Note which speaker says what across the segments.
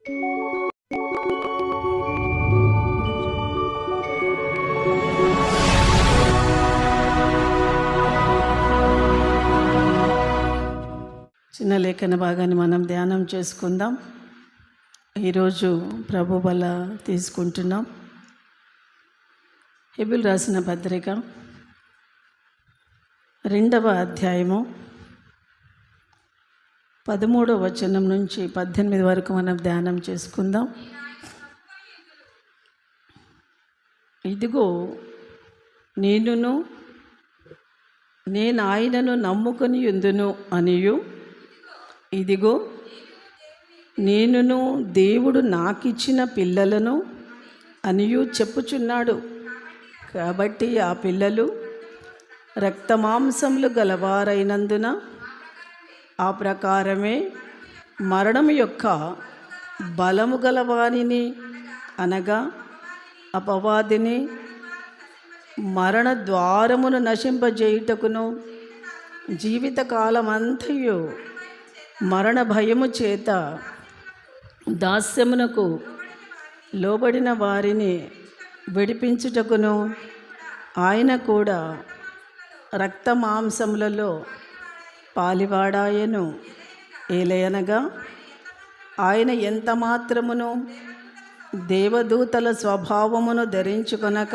Speaker 1: చిన్న లేఖన భాగాన్ని మనం ధ్యానం చేసుకుందాం. ఈరోజు ప్రభు బల తీసుకుంటున్నాం. హెబెలు రాసిన పత్రిక 2వ అధ్యాయము 13వ వచనం నుంచి 18 వరకు మనం ధ్యానం చేసుకుందాం. ఇదిగో నేను ఆయనను నమ్ముకొని యుందును అనియు, ఇదిగో నేనును దేవుడు నాకిచ్చిన పిల్లలను అనియు చెప్పుచున్నాడు. కాబట్టి ఆ పిల్లలు రక్తమాంసములు గలవారైనందున ఆ ప్రకారమే మరణం యొక్క బలము గలవానిని అనగా అపవాదిని మరణ ద్వారమును నశింపజేయుటకును జీవితకాలమంతయు మరణ భయము చేత దాస్యమునకు లోబడిన వారిని విడిపించుటకును ఆయన కూడా రక్త మాంసములలో పాలివాడాయను. ఏలయనగా ఆయన ఎంత మాత్రమును దేవదూతల స్వభావమును ధరించుకొనక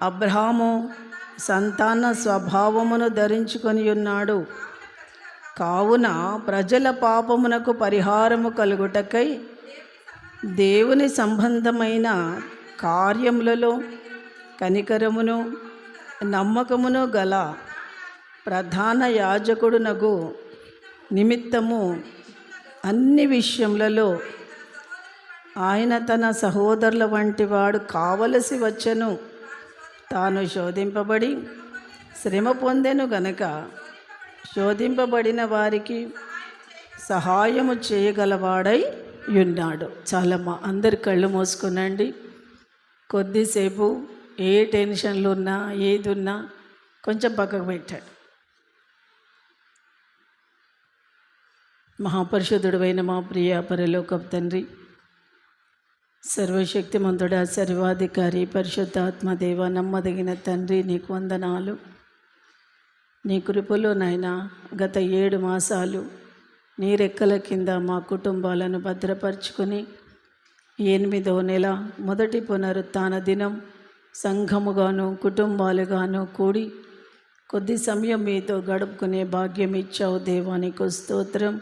Speaker 1: అబ్రహాము సంతాన స్వభావమును ధరించుకొని ఉన్నాడు. కావున ప్రజల పాపమునకు పరిహారము కలుగుటకై దేవుని సంబంధమైన కార్యములలో కనికరమును నమ్మకమును గల ప్రధాన యాజకుడునగు నిమిత్తము అన్ని విషయములలో ఆయన తన సహోదరుల వంటి వాడు కావలసి వచ్చెను. తాను శోధింపబడి శ్రమ పొందెను గనక శోధింపబడిన వారికి సహాయము చేయగలవాడై ఉన్నాడు. చాలా అందరి కళ్ళు మూసుకునండి. కొద్దిసేపు ఏ టెన్షన్లు ఉన్నా ఏది ఉన్నా కొంచెం పక్కకు పెట్టాడు. మహాపరిశుద్ధుడైన మా ప్రియ పరలోకపు తండ్రి, సర్వశక్తిమంతుడా, సర్వాధికారి, పరిశుద్ధాత్మదేవ, నమ్మదగిన తండ్రి, నీకు వందనాలు. నీ కృపలో నాయనా గత 7 మాసాలు నీ రెక్కల కింద మా కుటుంబాలను భద్రపరుచుకొని 8వ నెల మొదటి పునరుత్థాన దినం సంఘముగాను కుటుంబాలుగాను కూడి కొద్ది సమయం మీతో గడుపుకునే భాగ్యం ఇచ్చావు. దేవానికి స్తోత్రం.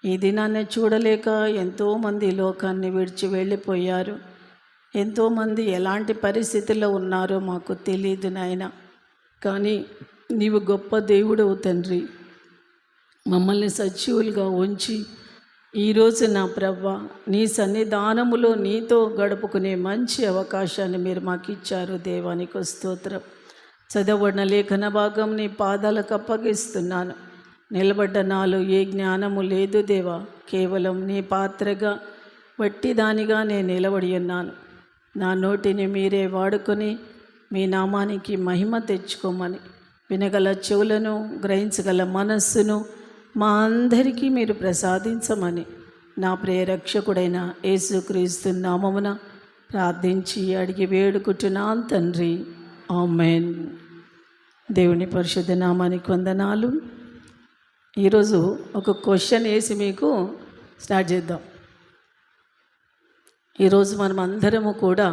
Speaker 1: ఈ దినాన్ని చూడలేక ఎంతోమంది లోకాన్ని విడిచి వెళ్ళిపోయారు. ఎంతోమంది ఎలాంటి పరిస్థితుల్లో ఉన్నారో మాకు తెలియదు నాయన. కానీ నీవు గొప్ప దేవుడవు తండ్రి. మమ్మల్ని సజీవులుగా ఉంచి ఈరోజు నా ప్రభువా నీ సన్నిధానములో నీతో గడుపుకునే మంచి అవకాశాన్ని మీరు మాకు ఇచ్చారు. దేవానికి స్తోత్రం. చదవబడిన లేఖన భాగం నీ పాదాలకు అప్పగిస్తున్నాను. నిలబడ్డ నాలో ఏ జ్ఞానము లేదు దేవా, కేవలం నీ పాత్రగా వట్టిదానిగా నేను నిలబడి ఉన్నాను. నా నోటిని మీరే వాడుకొని మీ నామానికి మహిమ తెచ్చుకోమని, వినగల చెవులను గ్రహించగల మనస్సును మా అందరికీ మీరు ప్రసాదించమని నా ప్రియ రక్షకుడైన యేసుక్రీస్తు నామమున ప్రార్థించి అడిగి వేడుకుంటున్నాను తండ్రి. ఆమేన్. దేవుని పరిశుద్ధ నామానికి వందనాలు. ఈరోజు ఒక క్వశ్చన్ వేసి మీకు స్టార్ట్ చేద్దాం. ఈరోజు మనం అందరము కూడా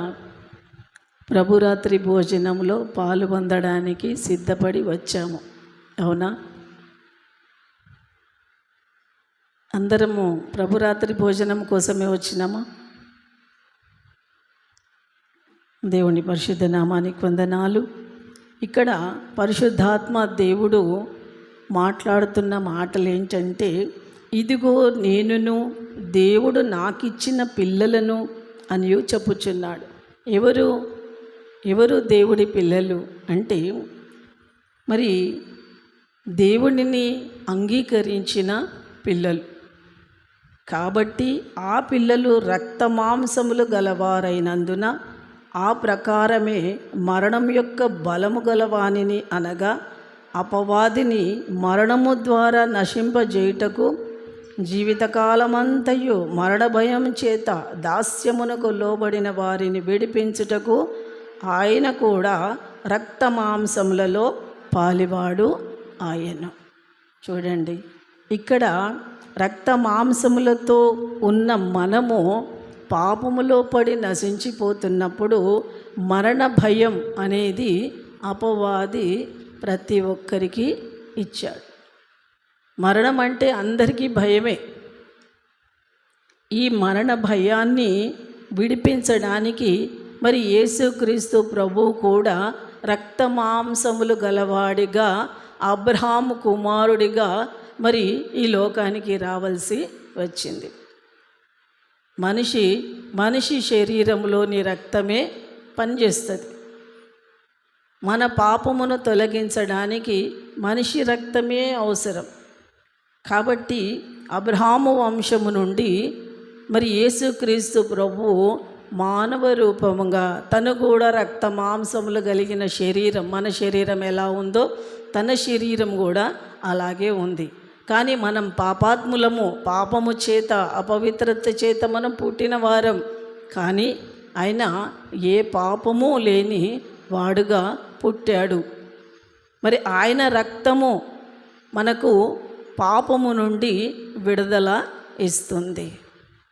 Speaker 1: ప్రభురాత్రి భోజనంలో పాలు పొందడానికి సిద్ధపడి వచ్చాము. అవునా? అందరము ప్రభురాత్రి భోజనం కోసమే వచ్చినామా? దేవుని పరిశుద్ధ నామానికి వందనాలు. ఇక్కడ పరిశుద్ధాత్మ దేవుడు మాట్లాడుతున్న మాటలు ఏంటంటే, ఇదిగో నేనును దేవుడు నాకిచ్చిన పిల్లలను అని చెప్పుచున్నాడు. ఎవరు దేవుడి పిల్లలు అంటే, మరి దేవుడిని అంగీకరించిన పిల్లలు. కాబట్టి ఆ పిల్లలు రక్తమాంసములు గలవారైనందున ఆ ప్రకారమే మరణం యొక్క బలము గలవానిని అనగా అపవాదిని మరణము ద్వారా నశింపజేయుటకు జీవితకాలమంతయు మరణ భయం చేత దాస్యమునకు లోబడిన వారిని విడిపించుటకు ఆయన కూడా రక్త మాంసములలో పాలివాడు ఆయన. చూడండి, ఇక్కడ రక్త మాంసములతో ఉన్న మనము పాపములో పడి నశించిపోతున్నప్పుడు మరణ భయం అనేది అపవాది ప్రతి ఒక్కరికి ఇచ్చాడు. మరణం అంటే అందరికీ భయమే. ఈ మరణ భయాన్ని విడిపించడానికి మరి యేసుక్రీస్తు ప్రభువు కూడా రక్త మాంసములు గలవాడిగా, అబ్రహాము కుమారుడిగా మరి ఈ లోకానికి రావాల్సి వచ్చింది. మనిషి శరీరంలోని రక్తమే పనిచేస్తుంది. మన పాపమును తొలగించడానికి మనిషి రక్తమే అవసరం. కాబట్టి అబ్రహాము వంశము నుండి మరి యేసుక్రీస్తు ప్రభువు మానవ రూపముగా తను కూడా రక్త మాంసములు కలిగిన శరీరం, మన శరీరం ఎలా ఉందో తన శరీరం కూడా అలాగే ఉంది. కానీ మనం పాపాత్ములము, పాపము చేత అపవిత్రత చేత మనం పుట్టిన వారం. కానీ ఆయన ఏ పాపము లేని వాడుగా పుట్టాడు. మరి ఆయన రక్తము మనకు పాపము నుండి విడుదల ఇస్తుంది.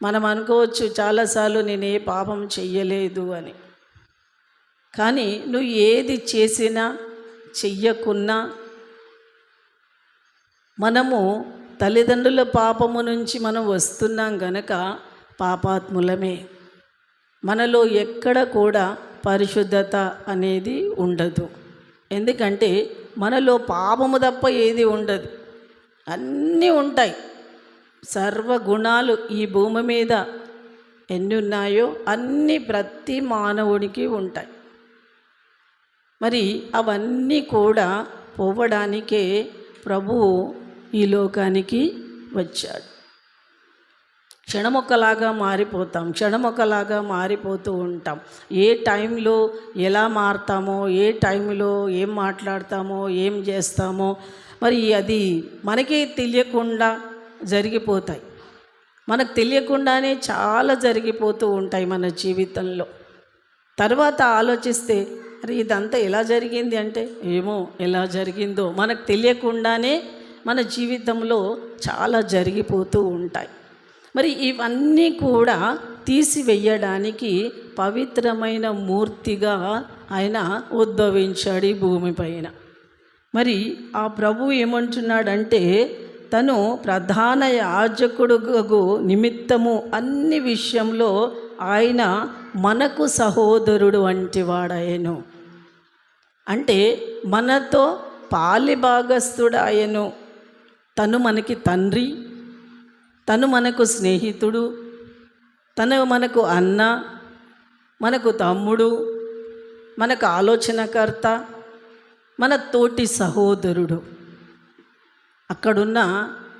Speaker 1: మనం అనుకోవచ్చు చాలాసార్లు నేను ఏ పాపం చెయ్యలేదు అని. కానీ నువ్వు ఏది చేసినా చెయ్యకున్నా మనము తల్లిదండ్రుల పాపము నుంచి మనం వస్తున్నాం గనక పాపాత్ములమే. మనలో ఎక్కడ కూడా పరిశుద్ధత అనేది ఉండదు. ఎందుకంటే మనలో పాపము తప్ప ఏది ఉండదు, అన్నీ ఉంటాయి. సర్వగుణాలు ఈ భూమి మీద ఎన్ని ఉన్నాయో అన్నీ ప్రతి మానవుడికి ఉంటాయి. మరి అవన్నీ కూడా పోవడానికే ప్రభువు ఈ లోకానికి వచ్చాడు. క్షణమొక్కలాగా మారిపోతూ ఉంటాం. ఏ టైంలో ఎలా మారుతామో, ఏ టైంలో ఏం మాట్లాడతామో, ఏం చేస్తామో మరి అది మనకే తెలియకుండా జరిగిపోతాయి. మనకు తెలియకుండానే చాలా జరిగిపోతూ ఉంటాయి మన జీవితంలో. తర్వాత ఆలోచిస్తే అరే ఇదంతా ఎలా జరిగింది అంటే ఏమో ఎలా జరిగిందో మనకు తెలియకుండానే మన జీవితంలో చాలా జరిగిపోతూ ఉంటాయి. మరి ఇవన్నీ కూడా తీసివేయడానికి పవిత్రమైన మూర్తిగా ఆయన ఉద్భవించాడు ఈ భూమిపైన. మరి ఆ ప్రభువు ఏమంటున్నాడంటే తను ప్రధాన యాజకుడుగు నిమిత్తము అన్ని విషయంలో ఆయన మనకు సహోదరుడు వంటి వాడాయను. అంటే మనతో పాలిభాగస్థుడాయను. తను మనకి తండ్రి, తను మనకు స్నేహితుడు, తను మనకు అన్న, మనకు తమ్ముడు, మనకు ఆలోచనకర్త, మన తోటి సహోదరుడు. అక్కడున్న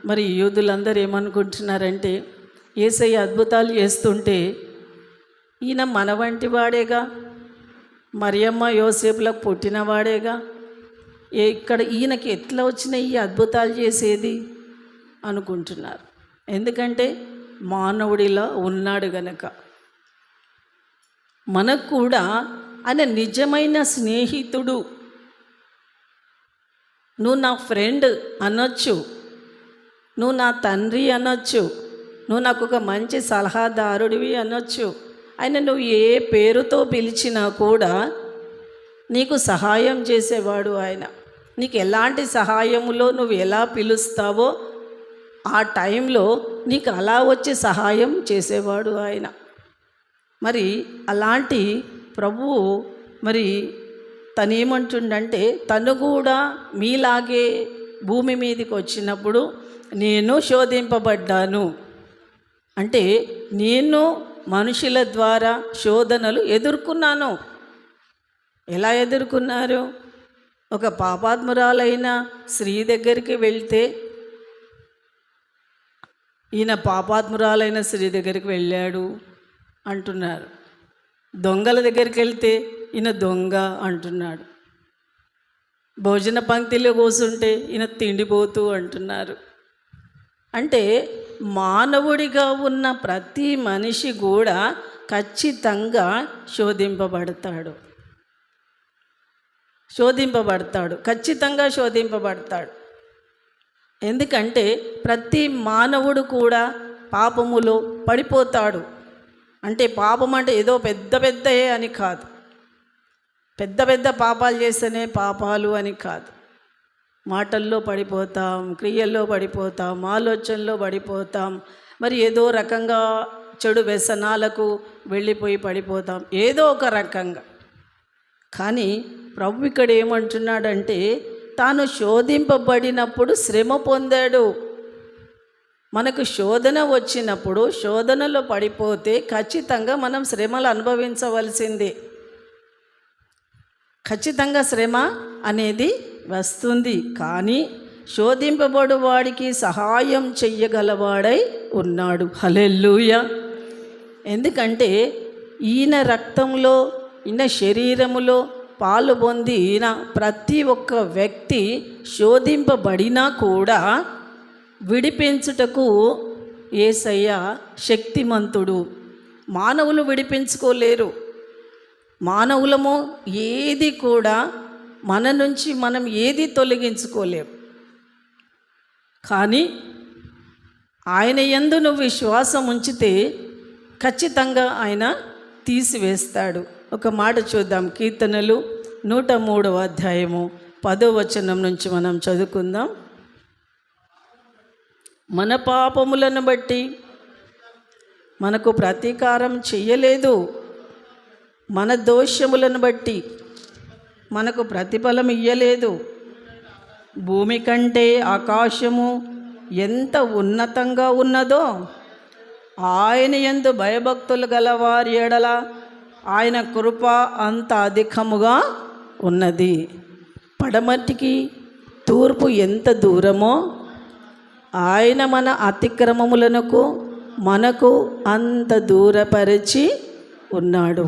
Speaker 1: మరి యూదులందరూ ఏమనుకుంటున్నారంటే యేసయ్య అద్భుతాలు చేస్తుంటే ఈయన మన వంటి వాడేగా, మరియమ్మ యోసేపులకు పుట్టినవాడేగా, ఇక్కడ ఈయనకి ఎట్లా వచ్చిన ఈ అద్భుతాలు చేసేది అనుకుంటున్నారు. ఎందుకంటే మానవుడిలా ఉన్నాడు గనక. మనకు కూడా ఆయన నిజమైన స్నేహితుడు. నువ్వు నా ఫ్రెండ్ అనొచ్చు, నువ్వు నా తండ్రి అనొచ్చు, నువ్వు నాకు ఒక మంచి సలహాదారుడివి అనొచ్చు. ఆయన నువ్వు ఏ పేరుతో పిలిచినా కూడా నీకు సహాయం చేసేవాడు ఆయన. నీకు ఎలాంటి సహాయములో నువ్వు ఎలా పిలుస్తావో ఆ టైంలో నీకు అలా వచ్చి సహాయం చేసేవాడు ఆయన. మరి అలాంటి ప్రభువు మరి తనేమంటుండంటే తను కూడా మీలాగే భూమి మీదకి వచ్చినప్పుడు నేను శోధింపబడ్డాను. అంటే నేను మనుషుల ద్వారా శోధనలు ఎదుర్కొన్నాను. ఎలా ఎదుర్కొన్నారు? ఒక పాపాత్మురాలైన స్త్రీ దగ్గరికి వెళ్తే ఈయన పాపాత్మురాలైన స్త్రీ దగ్గరికి వెళ్ళాడు అంటున్నారు. దొంగల దగ్గరికి వెళ్తే ఈయన దొంగ అంటున్నాడు. భోజన పంక్తిలో కూర్చుంటే ఈయన తిండిపోతూ అంటున్నారు. అంటే మానవుడిగా ఉన్న ప్రతి మనిషి కూడా ఖచ్చితంగా ఖచ్చితంగా శోధింపబడతాడు. ఎందుకంటే ప్రతి మానవుడు కూడా పాపములో పడిపోతాడు. అంటే పాపం అంటే ఏదో పెద్ద పెద్దయే అని కాదు, పెద్ద పెద్ద పాపాలు చేస్తేనే పాపాలు అని కాదు. మాటల్లో పడిపోతాం, క్రియల్లో పడిపోతాం, ఆలోచనలో పడిపోతాం, మరి ఏదో రకంగా చెడు వ్యసనాలకు వెళ్ళిపోయి పడిపోతాం, ఏదో ఒక రకంగా. కానీ ప్రభు ఇక్కడ ఏమంటున్నాడంటే తాను శోధింపబడినప్పుడు శ్రమ పొందాడు. మనకు శోధన వచ్చినప్పుడు శోధనలో పడిపోతే ఖచ్చితంగా మనం శ్రమలు అనుభవించవలసిందే. ఖచ్చితంగా శ్రమ అనేది వస్తుంది. కానీ శోధింపబడు వాడికి సహాయం చెయ్యగలవాడై ఉన్నాడు. హల్లెలూయా. ఎందుకంటే ఈయన రక్తంలో, ఈయన శరీరములో పాలు పొంది ఈయన ప్రతి ఒక్క వ్యక్తి శోధింపబడినా కూడా విడిపించుటకు యేసయ్య శక్తిమంతుడు. మానవులు విడిపించుకోలేరు. మానవులము ఏది కూడా మన నుంచి మనం ఏది తొలగించుకోలేము. కానీ ఆయన యందు నువ్వు విశ్వాసం ఉంచితే ఖచ్చితంగా ఆయన తీసివేస్తాడు. ఒక మాట చూద్దాం. కీర్తనలు 103వ అధ్యాయము 10వ వచనం నుంచి మనం చదువుకుందాం. మన పాపములను బట్టి మనకు ప్రతీకారం చెయ్యలేదు, మన దోషములను బట్టి మనకు ప్రతిఫలం ఇయ్యలేదు. భూమి కంటే ఆకాశము ఎంత ఉన్నతంగా ఉన్నదో ఆయన యందు భయభక్తులు గలవారి ఎడల ఆయన కృప అంత అధికముగా ఉన్నది. పడమటికి తూర్పు ఎంత దూరమో ఆయన మన అతిక్రమములకు మనకు అంత దూరపరిచి ఉన్నాడు.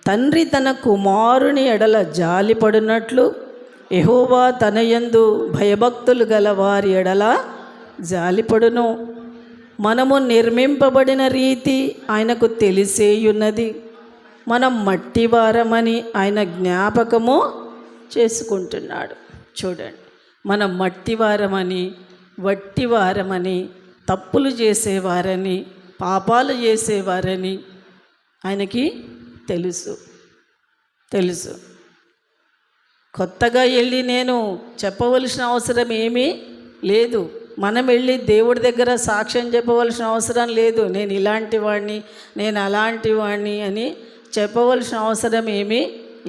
Speaker 1: తండ్రి తన కుమారుని ఎడల జాలిపడినట్లు యెహోవా తన యందు భయభక్తులు గల వారి ఎడల జాలిపడును. మనము నిర్మింపబడిన రీతి ఆయనకు తెలిసేయున్నది. మనం మట్టివారమని ఆయన జ్ఞాపకము చేసుకుంటున్నాడు. చూడండి, మనం మట్టివారమని, వట్టివారమని, తప్పులు చేసేవారని, పాపాలు చేసేవారని ఆయనకి తెలుసు. కొత్తగా వెళ్ళి నేను చెప్పవలసిన అవసరం ఏమీ లేదు. మనం వెళ్ళి దేవుడి దగ్గర సాక్ష్యం చెప్పవలసిన అవసరం లేదు. నేను ఇలాంటి వాడిని, నేను అలాంటి వాడిని అని చెప్పవలసిన అవసరం ఏమీ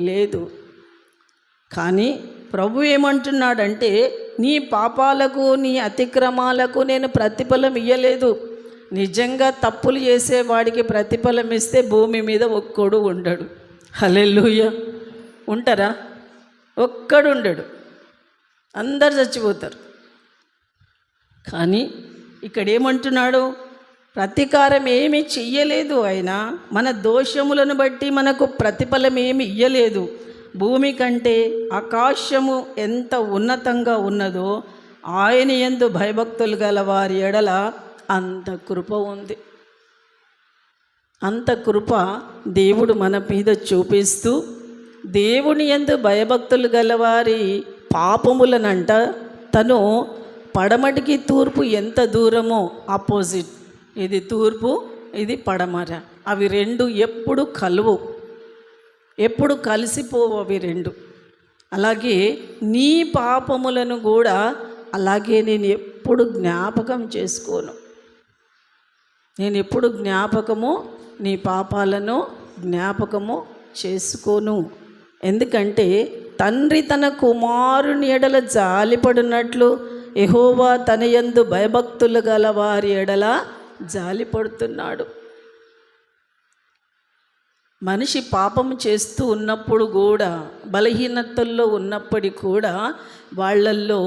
Speaker 1: లేదు. కానీ ప్రభు ఏమంటున్నాడంటే నీ పాపాలకు, నీ అతిక్రమాలకు నేను ప్రతిఫలం ఇయ్యలేదు. నిజంగా తప్పులు చేసేవాడికి ప్రతిఫలం ఇస్తే భూమి మీద ఒక్కడు ఉండడు. హల్లెలూయా. ఉంటారా? ఒక్కడు ఉండడు, అందరు చచ్చిపోతారు. కానీ ఇక్కడ ఏమంటున్నాడు? ప్రతీకారం ఏమీ చెయ్యలేదు ఆయన. మన దోషములను బట్టి మనకు ప్రతిఫలం ఏమి ఇయ్యలేదు. భూమి కంటే ఆకాశము ఎంత ఉన్నతంగా ఉన్నదో ఆయన యందు భయభక్తులు గల వారి ఎడల అంత కృప ఉంది. అంత కృప దేవుడు మన మీద చూపిస్తూ, దేవుని యందు భయభక్తులు గలవారి పాపములనంట తను పడమటికి తూర్పు ఎంత దూరమో ఆపోజిట్, ఇది తూర్పు, ఇది పడమర, అవి రెండు ఎప్పుడు కలువు, ఎప్పుడు కలిసిపోవు అవి రెండు. అలాగే నీ పాపములను కూడా అలాగే నేను ఎప్పుడు జ్ఞాపకం చేసుకోను. నేను ఎప్పుడు నీ పాపాలను జ్ఞాపకము చేసుకోను. ఎందుకంటే తండ్రి తన కుమారుని ఎడల జాలిపడినట్లు యెహోవా తన యందు భయభక్తులు గల వారి ఎడల జాలిపడుతున్నాడు. మనిషి పాపం చేస్తూ ఉన్నప్పుడు కూడా, బలహీనతల్లో ఉన్నప్పటికీ కూడా వాళ్ళల్లో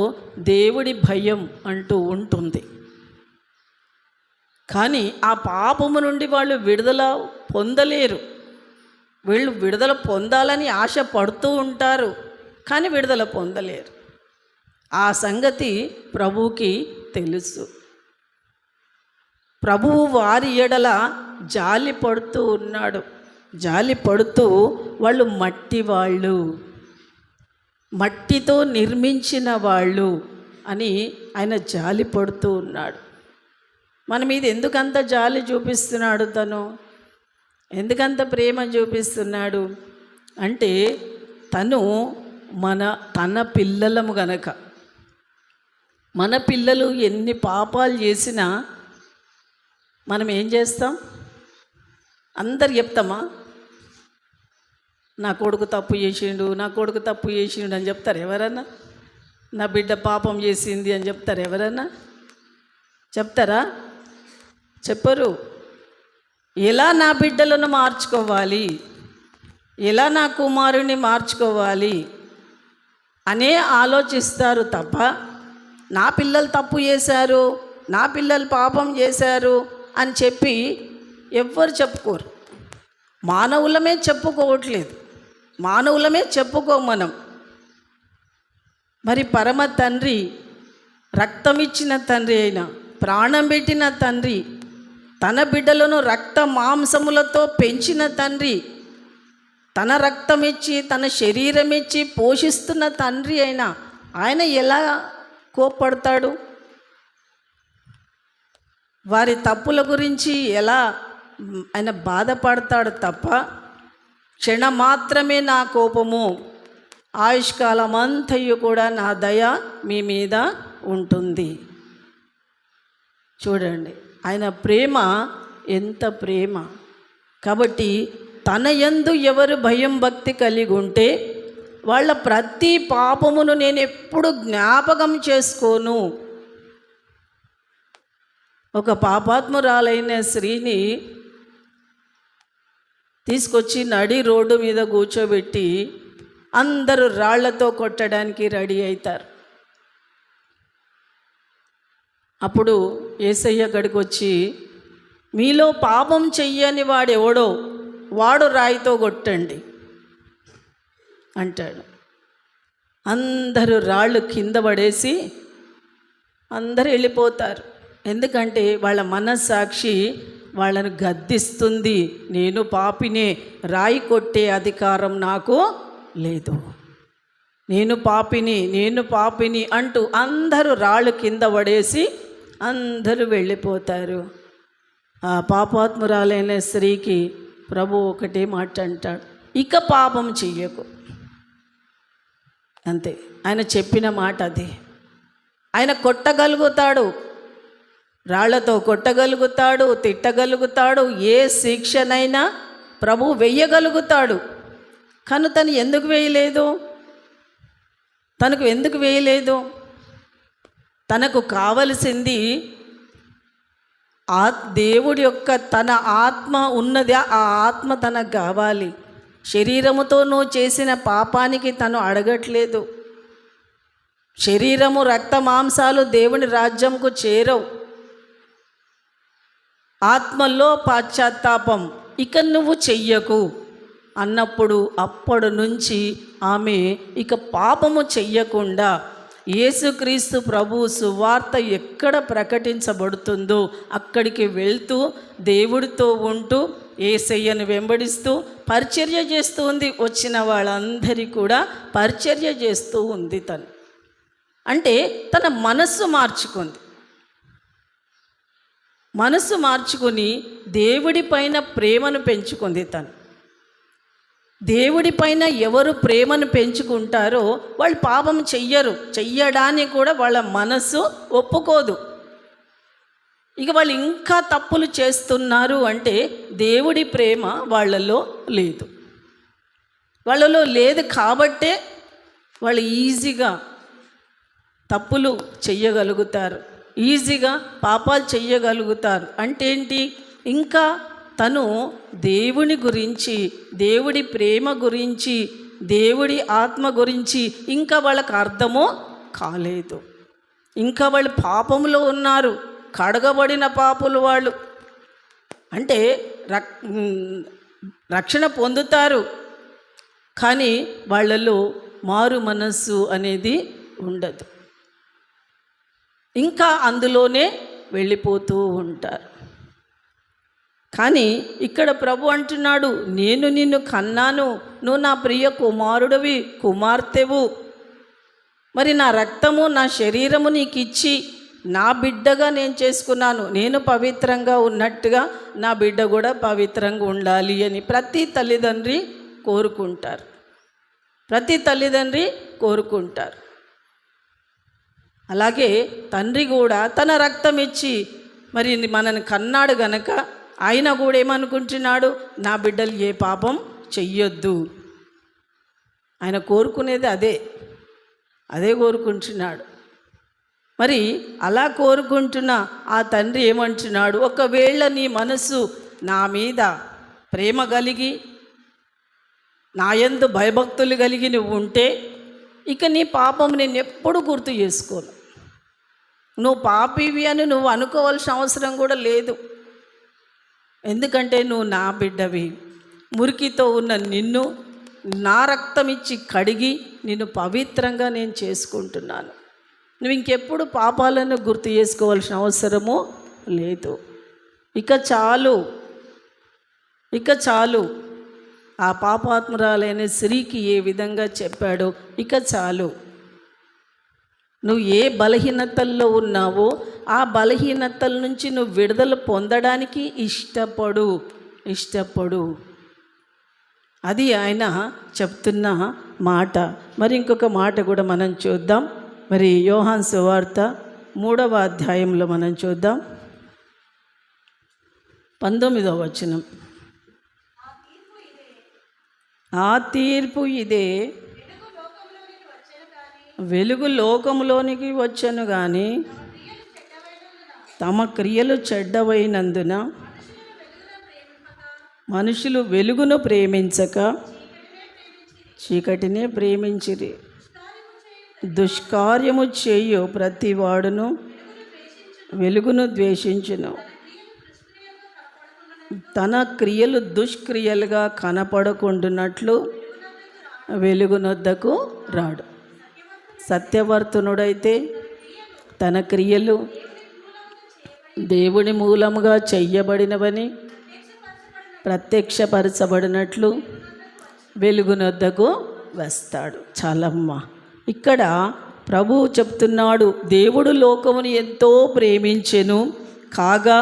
Speaker 1: దేవుడి భయం అంటూ ఉంటుంది. కానీ ఆ పాపము నుండి వాళ్ళు విడుదల పొందలేరు. వీళ్ళు విడుదల పొందాలని ఆశ పడుతూ ఉంటారు, కానీ విడుదల పొందలేరు. ఆ సంగతి ప్రభువుకి తెలుసు. ప్రభువు వారి ఎడల జాలి పడుతూ ఉన్నాడు. జాలి పడుతూ వాళ్ళు మట్టితో నిర్మించిన వాళ్ళు అని ఆయన జాలి పడుతూ ఉన్నాడు. మన మీద ఎందుకంత జాలి చూపిస్తున్నాడు? ఎందుకంత ప్రేమ చూపిస్తున్నాడు అంటే తన పిల్లలము గనక. మన పిల్లలు ఎన్ని పాపాలు చేసినా మనం ఏం చేస్తాం? అందరు చెప్తామా? నా కొడుకు తప్పు చేసిండు అని చెప్తారు ఎవరన్నా? నా బిడ్డ పాపం చేసింది అని చెప్తారు ఎవరన్నా? చెప్తారా? చెప్పరు. ఎలా నా బిడ్డలను మార్చుకోవాలి, ఎలా నా కుమారుని మార్చుకోవాలి అనే ఆలోచిస్తారు తప్ప నా పిల్లలు తప్పు చేశారు, నా పిల్లలు పాపం చేశారు అని చెప్పి ఎవ్వరు చెప్పుకోరు. మానవులమే చెప్పుకోవట్లేదు, మానవులమే చెప్పుకోం మనం. మరి పరమ తండ్రి, రక్తం ఇచ్చిన తండ్రి అయిన, ప్రాణం పెట్టిన తండ్రి, తన బిడ్డలను రక్త మాంసములతో పెంచిన తండ్రి, తన రక్తం ఇచ్చి తన శరీరం ఇచ్చి పోషిస్తున్న తండ్రి అయినా ఆయన ఎలా కోప్పడతాడు? వారి తప్పుల గురించి ఎలా ఆయన బాధపడతాడు తప్ప క్షణమాత్రమే నా కోపము, ఆయుష్కాలం అంతయు కూడా నా దయ మీ మీద ఉంటుంది. చూడండి ఆయన ప్రేమ ఎంత ప్రేమ. కాబట్టి తన యందు ఎవరు భయం భక్తి కలిగి ఉంటే వాళ్ళ ప్రతి పాపమును నేను ఎప్పుడు జ్ఞాపకం చేసుకోను. ఒక పాపాత్మురాలైన స్త్రీని తీసుకొచ్చి నడి రోడ్డు మీద కూర్చోబెట్టి అందరూ రాళ్లతో కొట్టడానికి రెడీ అవుతారు. అప్పుడు యేసయ్య గడికి వచ్చి, మీలో పాపం చెయ్యని వాడెవడో వాడు రాయితో కొట్టండి అంటాడు. అందరూ రాళ్ళు కింద పడేసి అందరూ వెళ్ళిపోతారు. ఎందుకంటే వాళ్ళ మనస్సాక్షి వాళ్ళను గద్దిస్తుంది. నేను పాపినే, రాయి కొట్టే అధికారం నాకు లేదు, నేను పాపిని అంటూ అందరూ రాళ్ళు కింద పడేసి అందరూ వెళ్ళిపోతారు. ఆ పాపాత్మురాలైన స్త్రీకి ప్రభు ఒకటే మాట అంటాడు, ఇక పాపం చెయ్యకు. అంతే, ఆయన చెప్పిన మాట అది. ఆయన కొట్టగలుగుతాడు, రాళ్లతో కొట్టగలుగుతాడు, తిట్టగలుగుతాడు, ఏ శిక్షనైనా ప్రభు వెయ్యగలుగుతాడు. కానీ తను ఎందుకు వేయలేదు? తనకు కావలసింది దేవుడి యొక్క తన ఆత్మ ఉన్నది. ఆ ఆత్మ తనకు కావాలి. శరీరముతో నువ్వు చేసిన పాపానికి తను అడగట్లేదు. శరీరము రక్త మాంసాలు దేవుని రాజ్యంకు చేరవు. ఆత్మలో పశ్చాత్తాపం ఇక నువ్వు చెయ్యకు అన్నప్పుడు అప్పటి నుంచి ఆమె ఇక పాపము చెయ్యకుండా యేసుక్రీస్తు ప్రభు సువార్త ఎక్కడ ప్రకటించబడుతుందో అక్కడికి వెళ్తూ దేవుడితో ఉంటూ యేసయ్యను వెంబడిస్తూ పరిచర్య చేస్తూ ఉంది. వచ్చిన వాళ్ళందరికీ కూడా పరిచర్య చేస్తూ ఉంది. తను అంటే తన మనస్సు మార్చుకొని దేవుడి పైన ప్రేమను పెంచుకుంది. తను దేవుడి పైన ఎవరు ప్రేమను పెంచుకుంటారో వాళ్ళు పాపం చెయ్యడానికి కూడా వాళ్ళ మనస్సు ఒప్పుకోదు. ఇక వాళ్ళు ఇంకా తప్పులు చేస్తున్నారు అంటే దేవుడి ప్రేమ వాళ్ళలో లేదు కాబట్టే వాళ్ళు ఈజీగా తప్పులు చెయ్యగలుగుతారు, ఈజీగా పాపాలు చెయ్యగలుగుతారు. అంటే ఏంటి? ఇంకా తను దేవుని గురించి, దేవుడి ప్రేమ గురించి, దేవుడి ఆత్మ గురించి ఇంకా వాళ్ళకు అర్థమో కాలేదు. ఇంకా వాళ్ళు పాపంలో ఉన్నారు, కడగబడిన పాపులు వాళ్ళు. అంటే రక్షణ పొందుతారు కానీ వాళ్ళలో మారు మనస్సు అనేది ఉండదు. ఇంకా అందులోనే వెళ్ళిపోతూ ఉంటారు. కానీ ఇక్కడ ప్రభు అంటున్నాడు, నేను నిన్ను కన్నాను, నువ్వు నా ప్రియ కుమారుడివి, కుమార్తెవు. మరి నా రక్తము నా శరీరము నీకు ఇచ్చి నా బిడ్డగా నేను చేసుకున్నాను. నేను పవిత్రంగా ఉన్నట్టుగా నా బిడ్డ కూడా పవిత్రంగా ఉండాలి అని ప్రతి తల్లిదండ్రి కోరుకుంటారు. ప్రతి తల్లిదండ్రి కోరుకుంటారు. అలాగే తండ్రి కూడా తన రక్తం ఇచ్చి మరి మనని కన్నాడు గనక ఆయన కూడా ఏమనుకుంటున్నాడు, నా బిడ్డలు ఏ పాపం చెయ్యొద్దు. ఆయన కోరుకునేది అదే కోరుకుంటున్నాడు. మరి అలా కోరుకుంటున్న ఆ తండ్రి ఏమంటున్నాడు, ఒకవేళ నీ మనసు నా మీద ప్రేమ కలిగి నా యందు భయభక్తులు కలిగి నువ్వు ఉంటే ఇక నీ పాపం నేను ఎప్పుడు గుర్తు చేసుకోను. నువ్వు పాపివి అని నువ్వు అనుకోవాల్సిన అవసరం కూడా లేదు. ఎందుకంటే నువ్వు నా బిడ్డవి. మురికితో ఉన్న నిన్ను నా రక్తం ఇచ్చి కడిగి నిన్ను పవిత్రంగా నేను చేసుకుంటున్నాను. నువ్వు ఇంకెప్పుడు పాపాలను గుర్తు చేసుకోవాల్సిన అవసరము లేదు. ఇక చాలు. ఆ పాపాత్మురాలైన స్త్రీకి ఏ విధంగా చెప్పాడో ఇక చాలు. నువ్వు ఏ బలహీనతల్లో ఉన్నావో ఆ బలహీనతల నుంచి నువ్వు విడుదల పొందడానికి ఇష్టపడు. అది ఆయన చెప్తున్న మాట. మరి ఇంకొక మాట కూడా మనం చూద్దాం. మరి యోహాను సువార్త 3వ అధ్యాయంలో మనం చూద్దాం 19వ వచనం. ఆ తీర్పు ఇదే, వెలుగు లోకములోనికి వచ్చెను గాని తమ క్రియలు చెడ్డవైనందున మనుషులు వెలుగును ప్రేమించక చీకటినే ప్రేమించిరి. దుష్కార్యము చేయు ప్రతివాడును వెలుగును ద్వేషించును, తన క్రియలు దుష్క్రియలుగా కనపడకుండునట్లు వెలుగునొద్దకు రాడు. సత్యవర్తనుడైతే తన క్రియలు దేవుని మూలముగా చెయ్యబడినవని ప్రత్యక్షపరచబడినట్లు వెలుగునొద్దకు వస్తాడు. చాలమ్మ. ఇక్కడ ప్రభువు చెప్తున్నాడు, దేవుడు లోకమును ఎంతో ప్రేమించెను కాగా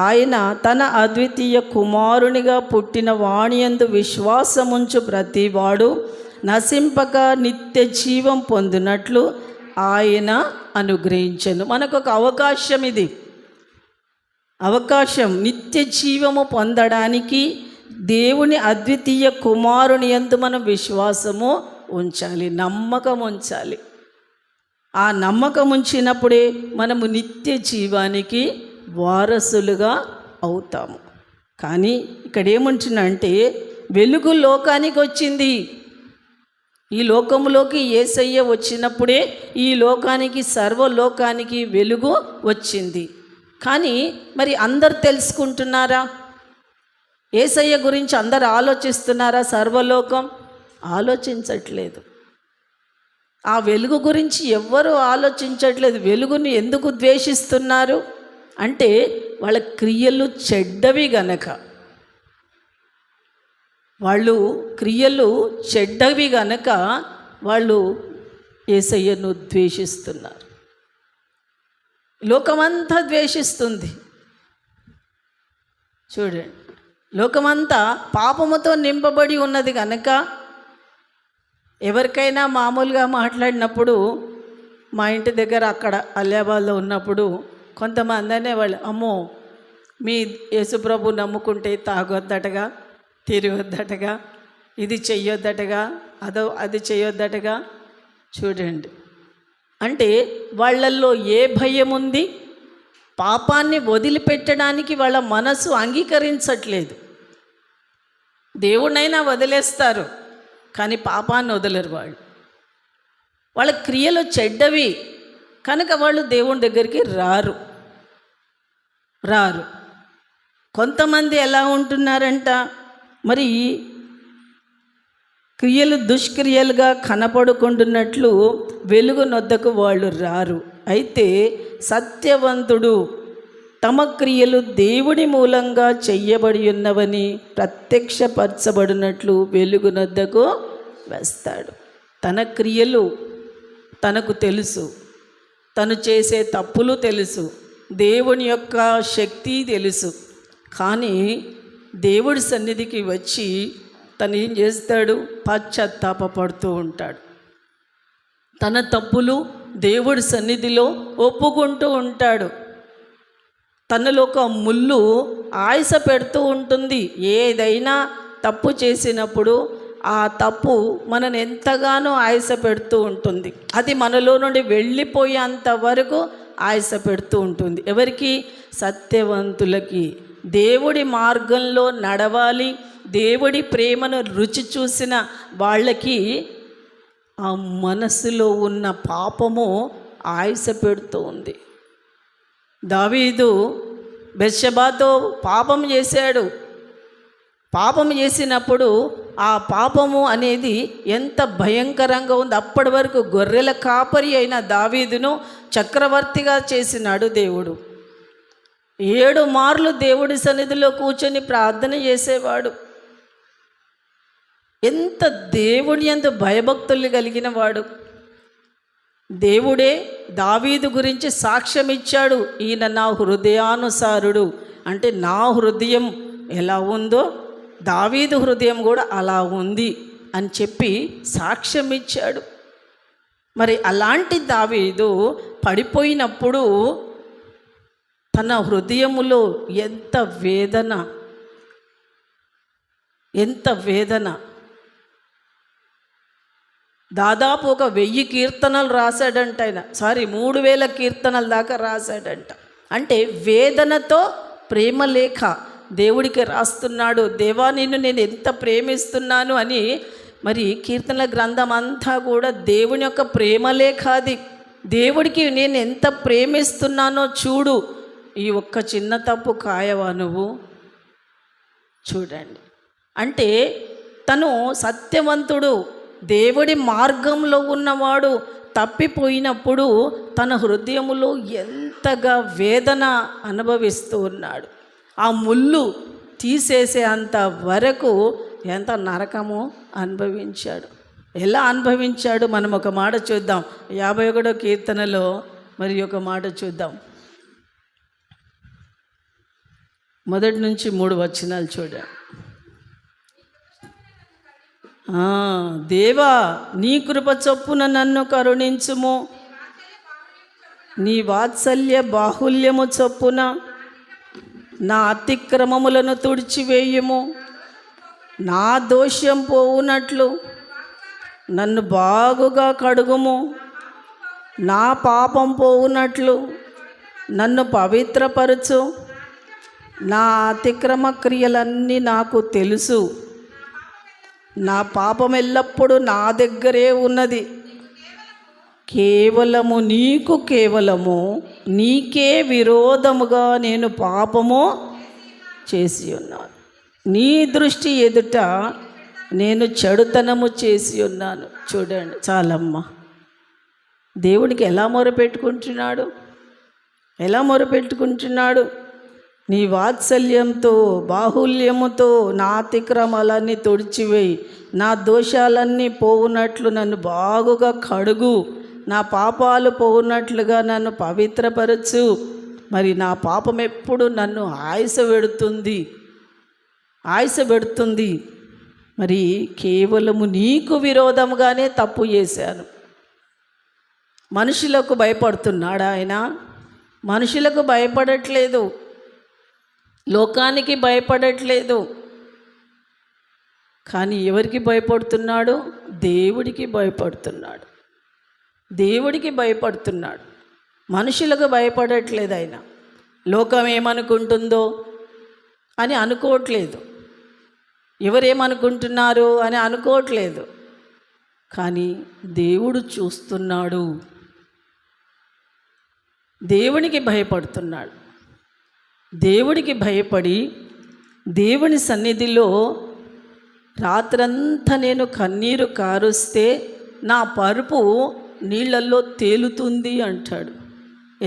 Speaker 1: ఆయన తన అద్వితీయ కుమారునిగా పుట్టిన వాణియందు విశ్వాసముంచు ప్రతివాడు నశింపక నిత్య జీవం పొందినట్లు ఆయన అనుగ్రహించెను. మనకు ఒక అవకాశం, ఇది అవకాశం. నిత్య జీవము పొందడానికి దేవుని అద్వితీయ కుమారుని యందు మనం విశ్వాసము ఉంచాలి, నమ్మకం ఉంచాలి. ఆ నమ్మకం ఉంచినప్పుడే మనము నిత్య జీవానికి వారసులుగా అవుతాము. కానీ ఇక్కడ ఏమంటున్నా అంటే, వెలుగు లోకానికి వచ్చింది. ఈ లోకంలోకి యేసయ్య వచ్చినప్పుడే ఈ లోకానికి, సర్వలోకానికి వెలుగు వచ్చింది. కానీ మరి అందరు తెలుసుకుంటున్నారా? యేసయ్య గురించి అందరు ఆలోచిస్తున్నారా? సర్వలోకం ఆలోచించట్లేదు. ఆ వెలుగు గురించి ఎవ్వరూ ఆలోచించట్లేదు. వెలుగుని ఎందుకు ద్వేషిస్తున్నారు అంటే వాళ్ళ క్రియలు చెడ్డవి గనక. వాళ్ళు యేసయ్యను ద్వేషిస్తున్నారు. లోకమంతా ద్వేషిస్తుంది. చూడండి, లోకమంతా పాపముతో నింపబడి ఉన్నది కనుక ఎవరికైనా మామూలుగా మాట్లాడినప్పుడు, మా ఇంటి దగ్గర అక్కడ అలియాబాద్లో ఉన్నప్పుడు కొంతమంది అనేవాళ్ళు, అమ్మో మీ యేసుప్రభు నమ్ముకుంటే తాగొద్దటగా, తిరగొద్దటగా, ఇది చెయ్యొద్దటగా, అది చెయ్యొద్దటగా. చూడండి, అంటే వాళ్ళల్లో ఏ భయం ఉంది? పాపాన్ని వదిలిపెట్టడానికి వాళ్ళ మనసు అంగీకరించట్లేదు. దేవుణ్ణైనా వదిలేస్తారు కానీ పాపాన్ని వదలరు. వాళ్ళ క్రియలు చెడ్డవి కనుక వాళ్ళు దేవుని దగ్గరికి రారు. కొంతమంది ఎలా ఉంటున్నారంట, మరి క్రియలు దుష్క్రియలుగా కనపడుకుంటున్నట్లు వెలుగునొద్దకు వాళ్ళు రారు. అయితే సత్యవంతుడు తమ క్రియలు దేవుడి మూలంగా చెయ్యబడి ఉన్నవని ప్రత్యక్షపరచబడినట్లు వెలుగునొద్దకు వేస్తాడు. తన క్రియలు తనకు తెలుసు, తను చేసే తప్పులు తెలుసు, దేవుని యొక్క శక్తి తెలుసు. కానీ దేవుడి సన్నిధికి వచ్చి తను ఏం చేస్తాడు? పశ్చాత్తాపడుతూ ఉంటాడు. తన తప్పులు దేవుడి సన్నిధిలో ఒప్పుకుంటూ ఉంటాడు. తనలో ఒక ముళ్ళు ఆయాస పెడుతూ ఉంటుంది. ఏదైనా తప్పు చేసినప్పుడు ఆ తప్పు మనని ఎంతగానో ఆయాస పెడుతూ ఉంటుంది. అది మనలో నుండి వెళ్ళిపోయేంత వరకు ఆయాస పెడుతూ ఉంటుంది. ఎవరికి? సత్యవంతులకి. దేవుడి మార్గంలో నడవాలి, దేవుడి ప్రేమను రుచి చూసిన వాళ్ళకి ఆ మనసులో ఉన్న పాపము ఆయాస పెడుతూ ఉంది. దావీదు బెత్షెబాతో పాపం చేశాడు. పాపం చేసినప్పుడు ఆ పాపము అనేది ఎంత భయంకరంగా ఉంది. అప్పటి వరకు గొర్రెల కాపరి అయిన దావీదును చక్రవర్తిగా చేసినాడు దేవుడు. 7 మార్లు దేవుడి సన్నిధిలో కూర్చొని ప్రార్థన చేసేవాడు. ఎంత దేవుని యందు భయభక్తులు కలిగిన వాడు. దేవుడే దావీదు గురించి సాక్ష్యం ఇచ్చాడు. ఈయన నా హృదయానుసారుడు. అంటే నా హృదయం ఎలా ఉందో దావీదు హృదయం కూడా అలా ఉంది అని చెప్పి సాక్ష్యం ఇచ్చాడు. మరి అలాంటి దావీదు పడిపోయినప్పుడు తన హృదయములో ఎంత వేదన, ఎంత వేదన. దాదాపు ఒక 1000 కీర్తనలు రాశాడంట ఆయన. 3000 కీర్తనల దాకా రాశాడంట. అంటే వేదనతో ప్రేమ లేఖ దేవుడికి రాస్తున్నాడు. దేవా నిన్ను నేను ఎంత ప్రేమిస్తున్నాను అని. మరి కీర్తనల గ్రంథం అంతా కూడా దేవుని యొక్క ప్రేమ లేఖ. అది దేవుడికి నేను ఎంత ప్రేమిస్తున్నానో చూడు, ఈ ఒక్క చిన్న తప్పు కాయవా నువ్వు? చూడండి. అంటే తను సత్యవంతుడు, దేవుడి మార్గంలో ఉన్నవాడు. తప్పిపోయినప్పుడు తన హృదయములో ఎంతగా వేదన అనుభవిస్తూ ఉన్నాడు. ఆ ముళ్ళు తీసేసే అంత వరకు ఎంత నరకమో అనుభవించాడు. ఎలా అనుభవించాడు మనం ఒక మాట చూద్దాం. 51వ కీర్తనలో మరి ఒక మాట చూద్దాం. 1 నుంచి 3 వచనాలు చూడండి. దేవా నీ కృప చొప్పున నన్ను కరుణించుము, నీ వాత్సల్య బాహుల్యము చొప్పున నా అతిక్రమములను తుడిచివేయుము. నా దోషం పోవునట్లు నన్ను బాగుగా కడుగుము. నా పాపం పోవునట్లు నన్ను పవిత్రపరచు. నా అతిక్రమ క్రియలన్నీ నాకు తెలుసు. నా పాపం ఎల్లప్పుడూ నా దగ్గరే ఉన్నది. కేవలము నీకే విరోధముగా నేను పాపము చేసి ఉన్నాను. నీ దృష్టి ఎదుట నేను చెడుతనము చేసి ఉన్నాను. చూడండి చాలమ్మ, దేవుడికి ఎలా మొరపెట్టుకుంటున్నాడు, ఎలా మొరపెట్టుకుంటున్నాడు. నీ వాత్సల్యంతో బాహుల్యముతో నా అతిక్రమాలన్నీ తుడిచివేయి. నా దోషాలన్నీ పోవునట్లు నన్ను బాగుగా కడుగు. నా పాపాలు పోవునట్లుగా నన్ను పవిత్రపరచు. మరి నా పాపం ఎప్పుడు నన్ను ఆయాస పెడుతుంది. మరి కేవలము నీకు విరోధముగానే తప్పు చేశాను. మనుషులకు భయపడుతున్నాడా ఆయన? మనుషులకు భయపడట్లేదు, లోకానికి భయపడట్లేదు. కానీ ఎవరికి భయపడుతున్నాడు? దేవుడికి భయపడుతున్నాడు. దేవుడికి భయపడుతున్నాడు, మనుషులకు భయపడట్లేదు. ఆయన లోకం ఏమనుకుంటుందో అని అనుకోవట్లేదు, ఎవరేమనుకుంటున్నారు అని అనుకోవట్లేదు. కానీ దేవుడు చూస్తున్నాడు, దేవునికి భయపడుతున్నాడు. దేవుడికి భయపడి దేవుని సన్నిధిలో రాత్రంతా నేను కన్నీరు కారుస్తే నా పరుపు నీళ్ళల్లో తేలుతుంది అంటాడు.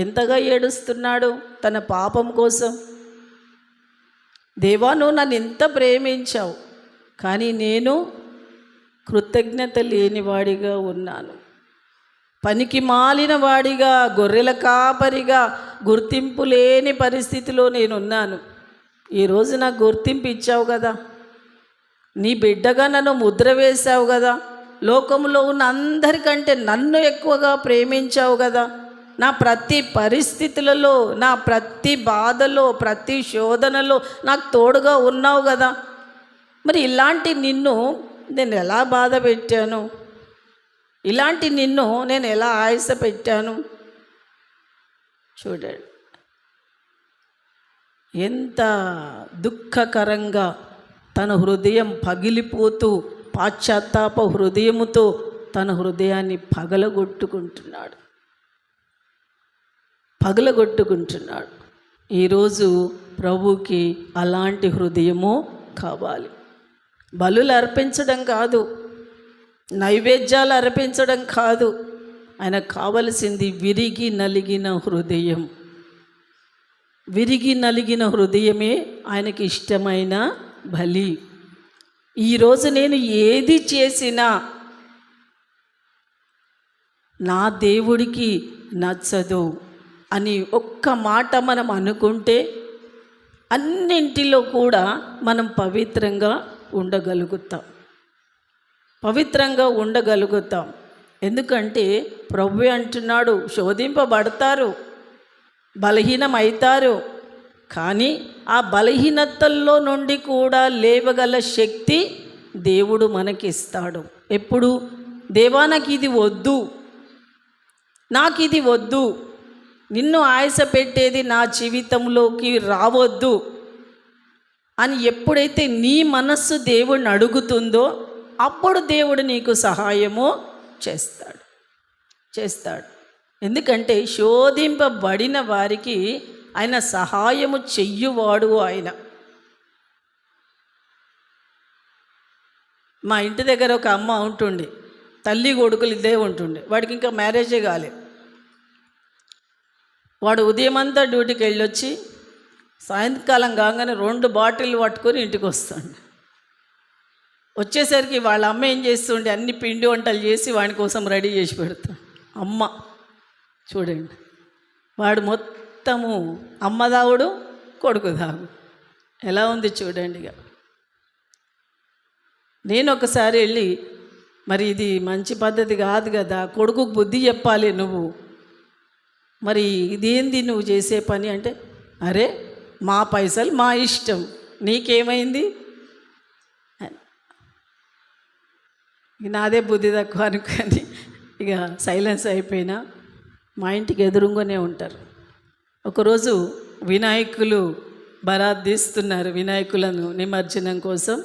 Speaker 1: ఎంతగా ఏడుస్తున్నాడు తన పాపం కోసం. దేవా, నువ్వు నన్ను ఎంత ప్రేమించావు, కానీ నేను కృతజ్ఞత లేనివాడిగా ఉన్నాను. పనికి మాలిన వాడిగా, గొర్రెల కాపరిగా, గుర్తింపు లేని పరిస్థితిలో నేనున్నాను. ఈరోజు నాకు గుర్తింపు ఇచ్చావు కదా, నీ బిడ్డగా నన్ను ముద్ర వేశావు కదా, లోకంలో ఉన్న అందరికంటే నన్ను ఎక్కువగా ప్రేమించావు కదా, నా ప్రతి పరిస్థితులలో, నా ప్రతి బాధలో, ప్రతి శోధనలో నాకు తోడుగా ఉన్నావు కదా. మరి ఇలాంటి నిన్ను నేను ఎలా బాధ పెట్టాను, ఇలాంటి నిన్ను నేను ఎలా ఆయాస పెట్టాను. చూడండి ఎంత దుఃఖకరంగా తన హృదయం పగిలిపోతూ పాశ్చాత్తాప హృదయముతో తన హృదయాన్ని పగలగొట్టుకుంటున్నాడు. ఈరోజు ప్రభుకి అలాంటి హృదయము కావాలి. బలులు అర్పించడం కాదు, నైవేద్యాలు అర్పించడం కాదు, ఆయనకు కావలసింది విరిగి నలిగిన హృదయం. విరిగి నలిగిన హృదయమే ఆయనకి ఇష్టమైన బలి. ఈరోజు నేను ఏది చేసినా నా దేవుడికి నచ్చదు అని ఒక్క మాట మనం అనుకుంటే అన్నింటిలో కూడా మనం పవిత్రంగా ఉండగలుగుతాం. ఎందుకంటే ప్రభువే అంటున్నాడు, శోధింపబడతారు, బలహీనమవుతారు, కానీ ఆ బలహీనతల్లో నుండి కూడా లేవగల శక్తి దేవుడు మనకిస్తాడు. ఎప్పుడు? దేవా, నాకు ఇది వద్దు, నిన్ను ఆయాస పెట్టేది నా జీవితంలోకి రావద్దు అని ఎప్పుడైతే నీ మనస్సు దేవుడిని అడుగుతుందో అప్పుడు దేవుడు నీకు సహాయము చేస్తాడు. ఎందుకంటే శోధింపబడిన వారికి ఆయన సహాయము చెయ్యువాడు ఆయన. మా ఇంటి దగ్గర ఒక అమ్మ ఉంటుండే, తల్లి కొడుకులు ఇదే ఉంటుండే. వాడికి ఇంకా మ్యారేజే కాలేదు. వాడు ఉదయమంతా డ్యూటీకి వెళ్ళొచ్చి సాయంకాలం కాగానే 2 బాటిల్ పట్టుకొని ఇంటికి వస్తాడు. వచ్చేసరికి వాళ్ళ అమ్మ ఏం చేస్తుండే, అన్ని పిండి వంటలు చేసి వాడి కోసం రెడీ చేసి పెడతాడు. అమ్మ చూడండి, వాడు మొత్తము అమ్మ దావుడు, కొడుకు దాగు. ఎలా ఉంది చూడండి. ఇక నేను ఒకసారి వెళ్ళి, మరి ఇది మంచి పద్ధతి కాదు కదా, కొడుకుకు బుద్ధి చెప్పాలి నువ్వు, మరి ఇదేంది నువ్వు చేసే పని అంటే, అరే మా పైసలు మా ఇష్టం, నీకేమైంది, నాదే బుద్ధి తక్కువ అనుకొని ఇక సైలెన్స్ అయిపోయినా. మా ఇంటికి ఎదురుగానే ఉంటారు. ఒకరోజు వినాయకులు బరాత్ తీస్తున్నారు, వినాయకులను నిమజ్జనం కోసం.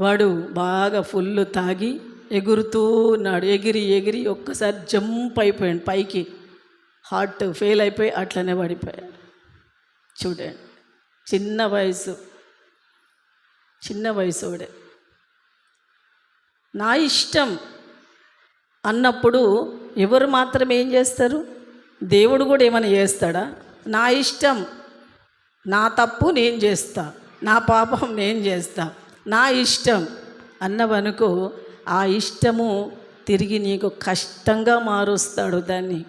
Speaker 1: వాడు బాగా ఫుల్ తాగి ఎగురుతూ ఉన్నాడు. ఎగిరి ఒక్కసారి జంప్ అయిపోయాడు పైకి. హార్ట్ ఫెయిల్ అయిపోయి అట్లనే పడిపోయాడు. చూడండి, చిన్న వయసుడే. నా ఇష్టం అన్నప్పుడు ఎవరు మాత్రం ఏం చేస్తారు? దేవుడు కూడా ఏమైనా చేస్తాడా? నా ఇష్టం, నా తప్పు నేను చేస్తా, నా పాపం నేను చేస్తా, నా ఇష్టం అన్నవనుకో, ఆ ఇష్టము తిరిగి నీకు కష్టంగా మారుస్తాడు, దాన్ని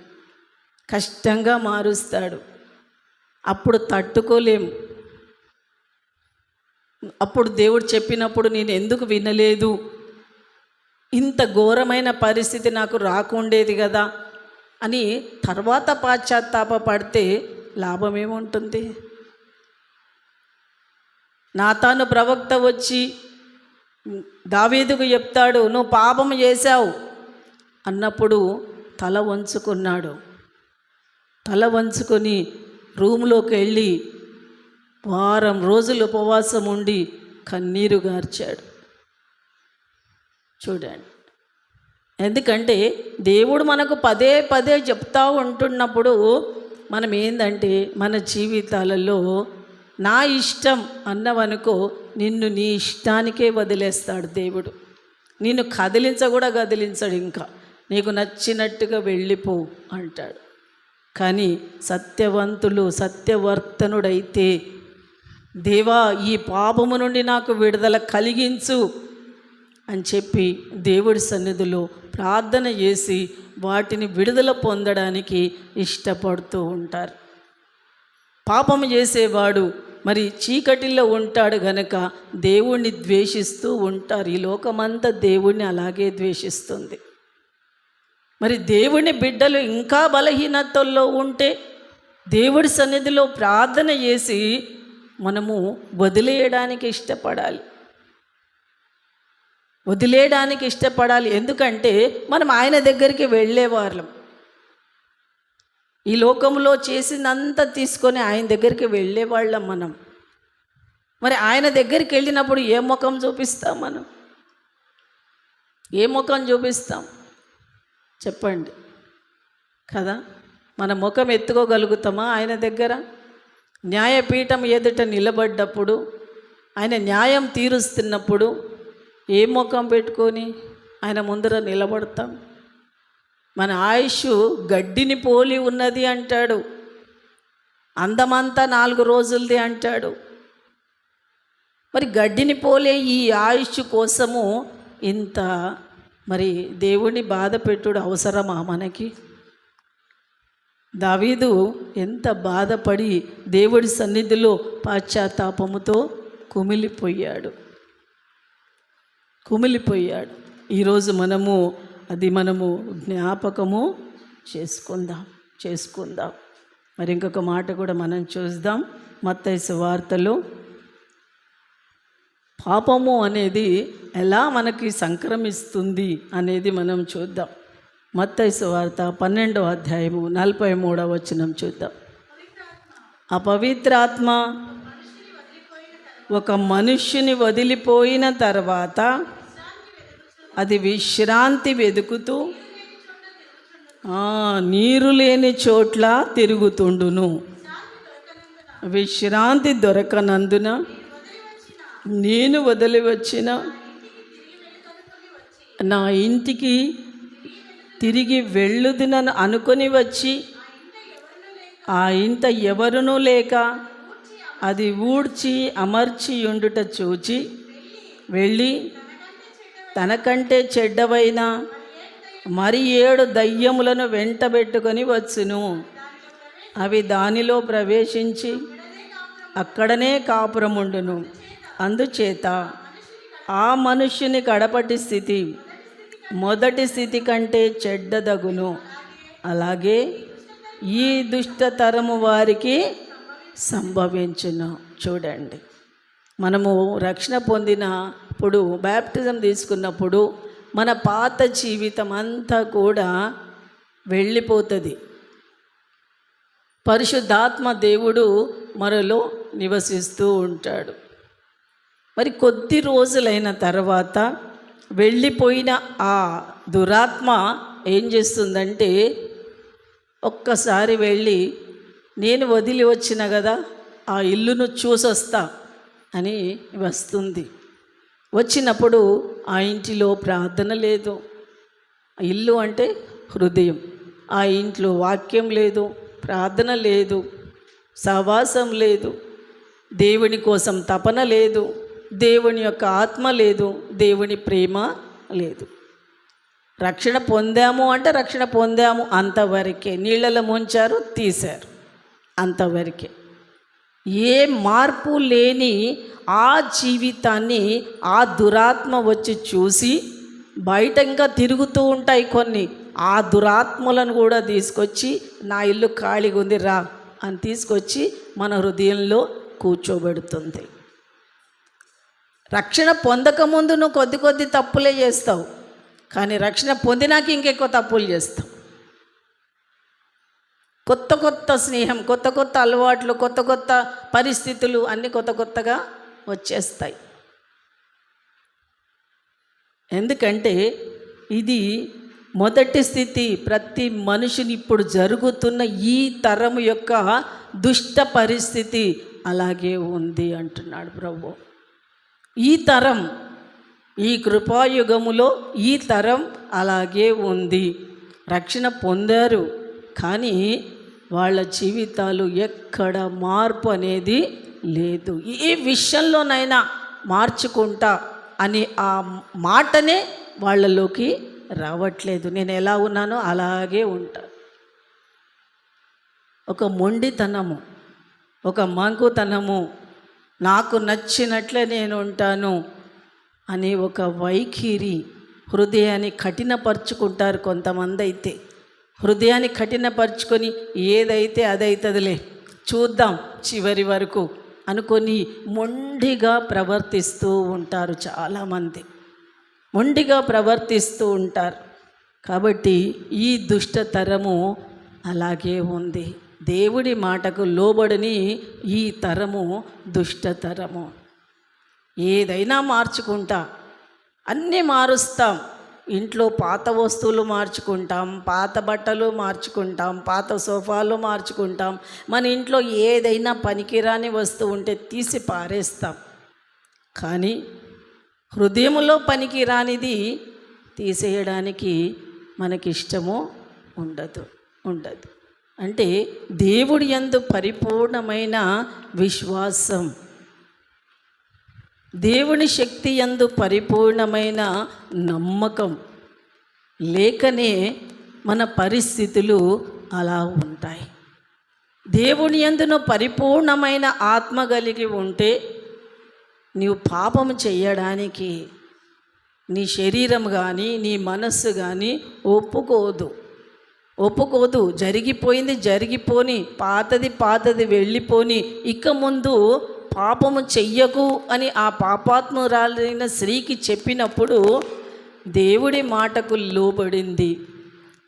Speaker 1: కష్టంగా మారుస్తాడు. అప్పుడు తట్టుకోలేము. అప్పుడు దేవుడు చెప్పినప్పుడు నేను ఎందుకు వినలేదు, ఇంత ఘోరమైన పరిస్థితి నాకు రాకుండేది కదా అని తర్వాత పాశ్చాత్తాప పడితే లాభం ఏముంటుంది? నాతాను ప్రవక్త వచ్చి దావీదుకు చెప్తాడు, నువ్వు పాపం చేశావు అన్నప్పుడు తల వంచుకొని రూమ్లోకి వెళ్ళి వారం రోజులు ఉపవాసం ఉండి కన్నీరు గార్చాడు. చూడండి, ఎందుకంటే దేవుడు మనకు పదే చెప్తా ఉంటున్నప్పుడు మనం ఏంటంటే మన జీవితాలలో నా ఇష్టం అన్నవనుకో, నిన్ను నీ ఇష్టానికే వదిలేస్తాడు దేవుడు. నిన్ను కదిలించడు, ఇంకా నీకు నచ్చినట్టుగా వెళ్ళిపో అంటాడు. కానీ సత్యవంతులు సత్యవర్తనుడైతే, దేవా ఈ పాపము నుండి నాకు విడుదల కలిగించు అని చెప్పి దేవుడి సన్నిధిలో ప్రార్థన చేసి వాటిని విడుదల పొందడానికి ఇష్టపడుతూ ఉంటారు. పాపము చేసేవాడు మరి చీకటిలో ఉంటాడు గనక దేవుణ్ణి ద్వేషిస్తూ ఉంటారు. ఈ లోకమంతా దేవుణ్ణి అలాగే ద్వేషిస్తుంది. మరి దేవుని బిడ్డలు ఇంకా బలహీనతల్లో ఉంటే దేవుడి సన్నిధిలో ప్రార్థన చేసి మనము వదిలేయడానికి ఇష్టపడాలి. ఎందుకంటే మనం ఆయన దగ్గరికి వెళ్ళేవాళ్ళం. ఈ లోకంలో చేసిందంతా తీసుకొని ఆయన దగ్గరికి వెళ్ళేవాళ్ళం మనం. మరి ఆయన దగ్గరికి వెళ్ళినప్పుడు ఏ ముఖం చూపిస్తాం మనం? ఏ ముఖం చూపిస్తాం చెప్పండి కదా? మన ముఖం ఎత్తుకోగలుగుతామా ఆయన దగ్గర? న్యాయపీఠం ఎదుట నిలబడ్డప్పుడు, ఆయన న్యాయం తీరుస్తున్నప్పుడు ఏ ముఖం పెట్టుకొని ఆయన ముందర నిలబడతాం? మన ఆయుష్ గడ్డిని పోలి ఉన్నది అంటాడు, అందమంతా 4 రోజులది అంటాడు. మరి గడ్డిని పోలే ఈ ఆయుష్ కోసము ఇంత మరి దేవుని బాధ పెట్టుడు అవసరమా మనకి? దావీదు ఎంత బాధపడి దేవుడి సన్నిధిలో పశ్చాత్తాపముతో కుమిలిపోయాడు. ఈరోజు మనము జ్ఞాపకము చేసుకుందాం. మరి ఇంకొక మాట కూడా మనం చూద్దాం. మత్తయి సువార్తలో పాపము అనేది ఎలా మనకి సంక్రమిస్తుంది అనేది మనం చూద్దాం. మత్తయి సువార్త 12వ అధ్యాయము 43వ వచనం చూద్దాం. ఆ పవిత్రాత్మ ఒక మనుష్యుని వదిలిపోయిన తర్వాత అది విశ్రాంతి వెతుకుతూ నీరు లేని చోట్ల తిరుగుతుండును. విశ్రాంతి దొరకనందున నేను వదిలి వచ్చిన నా ఇంటికి తిరిగి వెళ్ళుదునని అనుకొని వచ్చి ఆ ఇంట ఎవరునూ లేక అది ఊడ్చి అమర్చి ఉండుట చూచి వెళ్ళి తనకంటే చెడ్డవైన మరి 7 దయ్యములను వెంటబెట్టుకొని వచ్చును. అవి దానిలో ప్రవేశించి అక్కడనే కాపురముండును. అందుచేత ఆ మనుష్యుని కడపటి స్థితి మొదటి స్థితి కంటే చెడ్డదగును. అలాగే ఈ దుష్టతరము వారికి సంభవించును. చూడండి, మనము రక్షణ పొందినప్పుడు, బ్యాప్టిజం తీసుకున్నప్పుడు మన పాత జీవితం అంతా కూడా వెళ్ళిపోతుంది. పరిశుద్ధాత్మ దేవుడు మనలో నివసిస్తూ ఉంటాడు. మరి కొద్ది రోజులైన తర్వాత వెళ్ళిపోయిన ఆ దురాత్మ ఏం చేస్తుందంటే, ఒక్కసారి వెళ్ళి నేను వదిలి వచ్చిన కదా ఆ ఇల్లును చూసొస్తా అని వస్తుంది. వచ్చినప్పుడు ఆ ఇంటిలో ప్రార్థన లేదు. ఇల్లు అంటే హృదయం. ఆ ఇంట్లో వాక్యం లేదు, ప్రార్థన లేదు, సహవాసం లేదు, దేవుని కోసం తపన లేదు, దేవుని యొక్క ఆత్మ లేదు, దేవుని ప్రేమ లేదు. రక్షణ పొందాము అంటే రక్షణ పొందాము అంతవరకే. నీళ్ళలో ముంచారు, తీశారు, అంతవరకే. ఏ మార్పు లేని ఆ జీవితాన్ని ఆ దురాత్మ వచ్చి చూసి బయట ఇంకా తిరుగుతూ ఉంటాయి కొన్ని. ఆ దురాత్మలను కూడా తీసుకొచ్చి నా ఇల్లు ఖాళీగా ఉంది రా అని తీసుకొచ్చి మన హృదయంలో కూర్చోబెడుతుంది. రక్షణ పొందకముందు నువ్వు కొద్ది తప్పులే చేస్తావు, కానీ రక్షణ పొందినాక ఇంకెక్కువ తప్పులు చేస్తావు. కొత్త స్నేహం, కొత్త అలవాట్లు, కొత్త పరిస్థితులు అన్నీ కొత్తగా వచ్చేస్తాయి. ఎందుకంటే ఇది మొదటి స్థితి. ప్రతి మనిషిని ఇప్పుడు జరుగుతున్న ఈ తరం యొక్క దుష్ట పరిస్థితి అలాగే ఉంది అంటున్నాడు ప్రభు. ఈ తరం, ఈ కృపాయుగములో ఈ తరం అలాగే ఉంది. రక్షణ పొందారు, కానీ వాళ్ళ జీవితాలు ఎక్కడ మార్పు అనేది లేదు. ఏ విషయంలోనైనా మార్చుకుంటా అని ఆ మాటనే వాళ్ళలోకి రావట్లేదు. నేను ఎలా ఉన్నానో అలాగే ఉంటా. ఒక మొండితనము, ఒక మంకుతనము, నాకు నచ్చినట్లే నేను ఉంటాను అని ఒక వైఖరి, హృదయాన్ని కఠినపరుచుకుంటారు కొంతమంది. అయితే హృదయాన్ని కఠినపరుచుకొని ఏదైతే అదైతుందిలే చూద్దాం చివరి వరకు అనుకొని మొండిగా ప్రవర్తిస్తూ ఉంటారు. చాలామంది మొండిగా ప్రవర్తిస్తూ ఉంటారు. కాబట్టి ఈ దుష్టతరము అలాగే ఉంది. దేవుడి మాటకు లోబడని ఈ తరము దుష్టతరము. ఏదైనా మార్చుకుంటా, అన్నీ మారుస్తాం. ఇంట్లో పాత వస్తువులు మార్చుకుంటాం, పాత బట్టలు మార్చుకుంటాం, పాత సోఫాలు మార్చుకుంటాం. మన ఇంట్లో ఏదైనా పనికిరాని వస్తువు ఉంటే తీసి పారేస్తాం. కానీ హృదయంలో పనికిరానిది తీసేయడానికి మనకిష్టము ఉండదు. అంటే దేవుడి యందు పరిపూర్ణమైన విశ్వాసం, దేవుని శక్తి యందు పరిపూర్ణమైన నమ్మకం లేకనే మన పరిస్థితులు అలా ఉంటాయి. దేవుని యందును పరిపూర్ణమైన ఆత్మ కలిగి ఉంటే నీవు పాపం చేయడానికి నీ శరీరం కానీ నీ మనస్సు కానీ ఒప్పుకోదు. జరిగిపోయింది జరిగిపోని, పాతది వెళ్ళిపోని, ఇక ముందు పాపము చెయ్యకు అని ఆ పాపాత్మురాలైన స్త్రీకి చెప్పినప్పుడు దేవుడి మాటకు లోబడింది.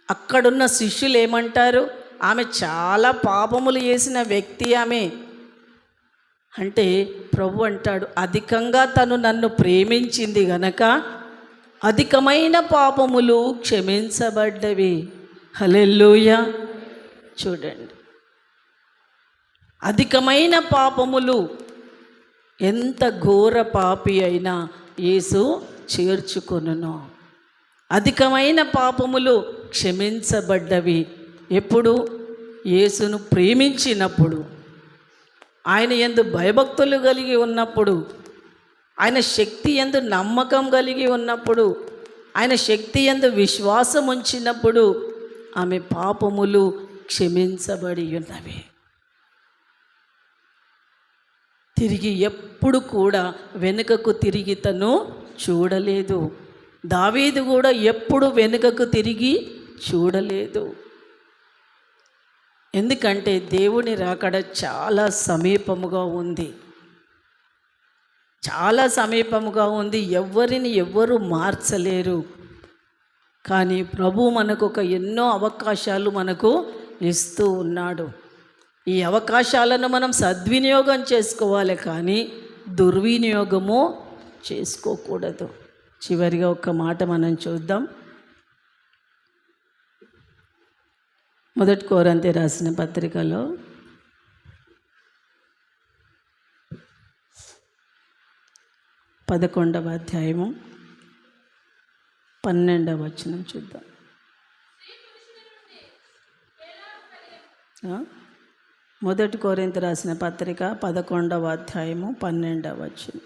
Speaker 1: అక్కడున్న శిష్యులు ఏమంటారు? ఆమె చాలా పాపములు చేసిన వ్యక్తి ఆమె అంటే ప్రభు అంటాడు, అధికంగా తను నన్ను ప్రేమించింది గనక అధికమైన పాపములు క్షమించబడ్డవి. హల్లెలూయా. చూడండి, అధికమైన పాపములు, ఎంత ఘోర పాపి అయినా యేసు చేర్చుకొనును. అధికమైన పాపములు క్షమించబడ్డవి. ఎప్పుడు? యేసును ప్రేమించినప్పుడు, ఆయన యందు భయభక్తులు కలిగి ఉన్నప్పుడు, ఆయన శక్తి యందు నమ్మకం కలిగి ఉన్నప్పుడు, ఆయన శక్తి యందు విశ్వాసం ఉంచినప్పుడు ఆమె పాపములు క్షమించబడి ఉన్నవి. తిరిగి ఎప్పుడు కూడా వెనుకకు తిరిగి తను చూడలేదు. దావీదు కూడా ఎప్పుడు వెనుకకు తిరిగి చూడలేదు. ఎందుకంటే దేవుని రాకడ చాలా సమీపముగా ఉంది. ఎవరిని ఎవ్వరు మార్చలేరు. కానీ ప్రభు మనకు ఎన్నో అవకాశాలు మనకు ఇస్తూ ఉన్నాడు. ఈ అవకాశాలను మనం సద్వినియోగం చేసుకోవాలి, కానీ దుర్వినియోగము చేసుకోకూడదు. చివరిగా ఒక మాట మనం చూద్దాం. 1 కొరింథీ రాసిన పత్రికలో 11వ అధ్యాయము 12వ వచనం చూద్దాం. 1 కొరింథీ రాసిన పత్రిక 11వ అధ్యాయము 12వ వచనం.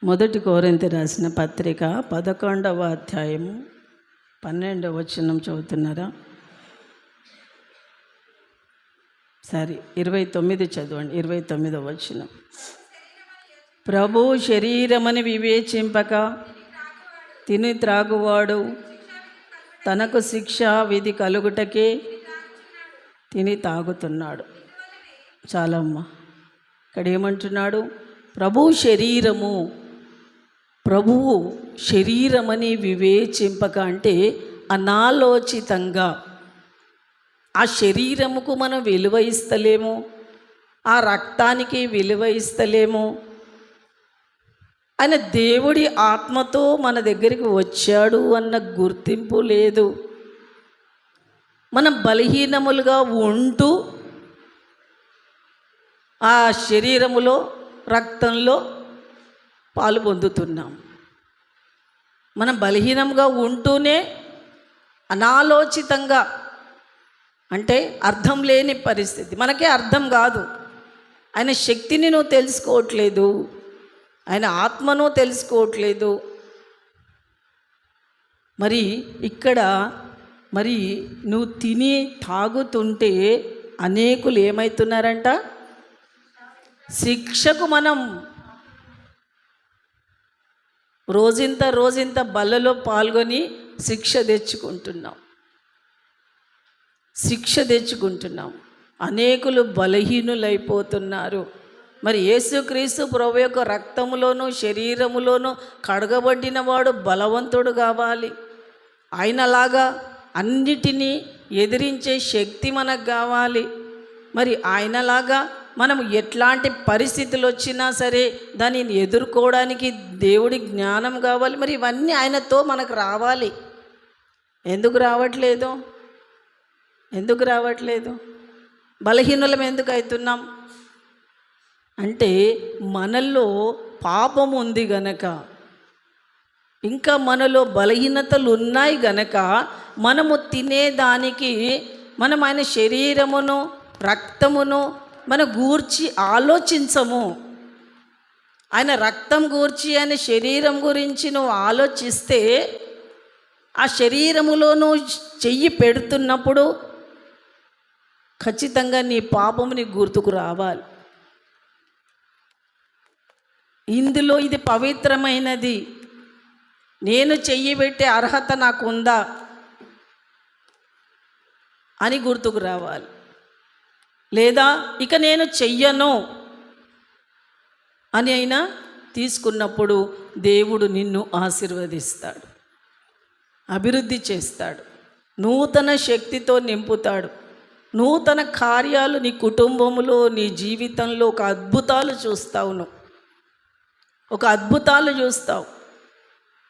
Speaker 1: మొదటి కొరింథీ రాసిన పత్రిక 11వ అధ్యాయము 12వ వచనం చదువుతున్నారా? 29 చదవండి. 29వ వచనం. ప్రభు శరీరమని వివేచింపక తిని త్రాగువాడు తనకు శిక్షా విధి కలుగుటకే తిని తాగుతున్నాడు. చాలమ్మా. ఇక్కడ ఏమంటున్నాడు? ప్రభువు శరీరమని వివేచింపక అంటే అనాలోచితంగా ఆ శరీరముకు మనం విలువ ఇస్తలేము, ఆ రక్తానికి విలువ ఇస్తలేము, ఆయన దేవుడి ఆత్మతో మన దగ్గరికి వచ్చాడు అన్న గుర్తింపు లేదు. మనం బలహీనములుగా ఉంటూ ఆ శరీరములో రక్తంలో పాలు పొందుతున్నాం. మనం బలహీనంగా ఉంటూనే అనాలోచితంగా, అంటే అర్థం లేని పరిస్థితి, మనకే అర్థం కాదు. ఆయన శక్తిని నువ్వు తెలుసుకోవట్లేదు, ఆయన ఆత్మను తెలుసుకోవట్లేదు. మరి ఇక్కడ నువ్వు తిని తాగుతుంటే అనేకులు ఏమవుతున్నారంట? శిక్షకు మనం రోజంత బల్లలో పాల్గొని శిక్ష తెచ్చుకుంటున్నాం. అనేకులు బలహీనులైపోతున్నారు. మరి యేసుక్రీస్తు ప్రభు యొక్క రక్తములోను శరీరములోను కడగబడిన వాడు బలవంతుడు కావాలి. ఆయనలాగా అన్నిటినీ ఎదిరించే శక్తి మనకు కావాలి. మరి ఆయనలాగా మనం ఎట్లాంటి పరిస్థితులు వచ్చినా సరే దానిని ఎదుర్కోవడానికి దేవుడి జ్ఞానం కావాలి. మరి ఇవన్నీ ఆయనతో మనకు రావాలి. ఎందుకు రావట్లేదు? బలహీనులం ఎందుకు అవుతున్నాం అంటే మనలో పాపం ఉంది గనక, ఇంకా మనలో బలహీనతలు ఉన్నాయి గనక మనము తినేదానికి మనం ఆయన శరీరమును రక్తమును మన గూర్చి ఆలోచించము. ఆయన రక్తం గూర్చి ఆయన శరీరం గురించి నువ్వు ఆలోచిస్తే ఆ శరీరములో నువ్వు చెయ్యి పెడుతున్నప్పుడు ఖచ్చితంగా నీ పాపము నీ గుర్తుకు రావాలి. ఇందులో ఇది పవిత్రమైనది, నేను చెయ్యి పెట్టే అర్హత నాకుందా అని గుర్తుకు రావాలి. లేదా ఇక నేను చెయ్యను అని అయినా తీసుకున్నప్పుడు దేవుడు నిన్ను ఆశీర్వదిస్తాడు, అభివృద్ధి చేస్తాడు, నూతన శక్తితో నింపుతాడు. నూతన కార్యాలు నీ కుటుంబంలో నీ జీవితంలో ఒక అద్భుతాలు చూస్తావు.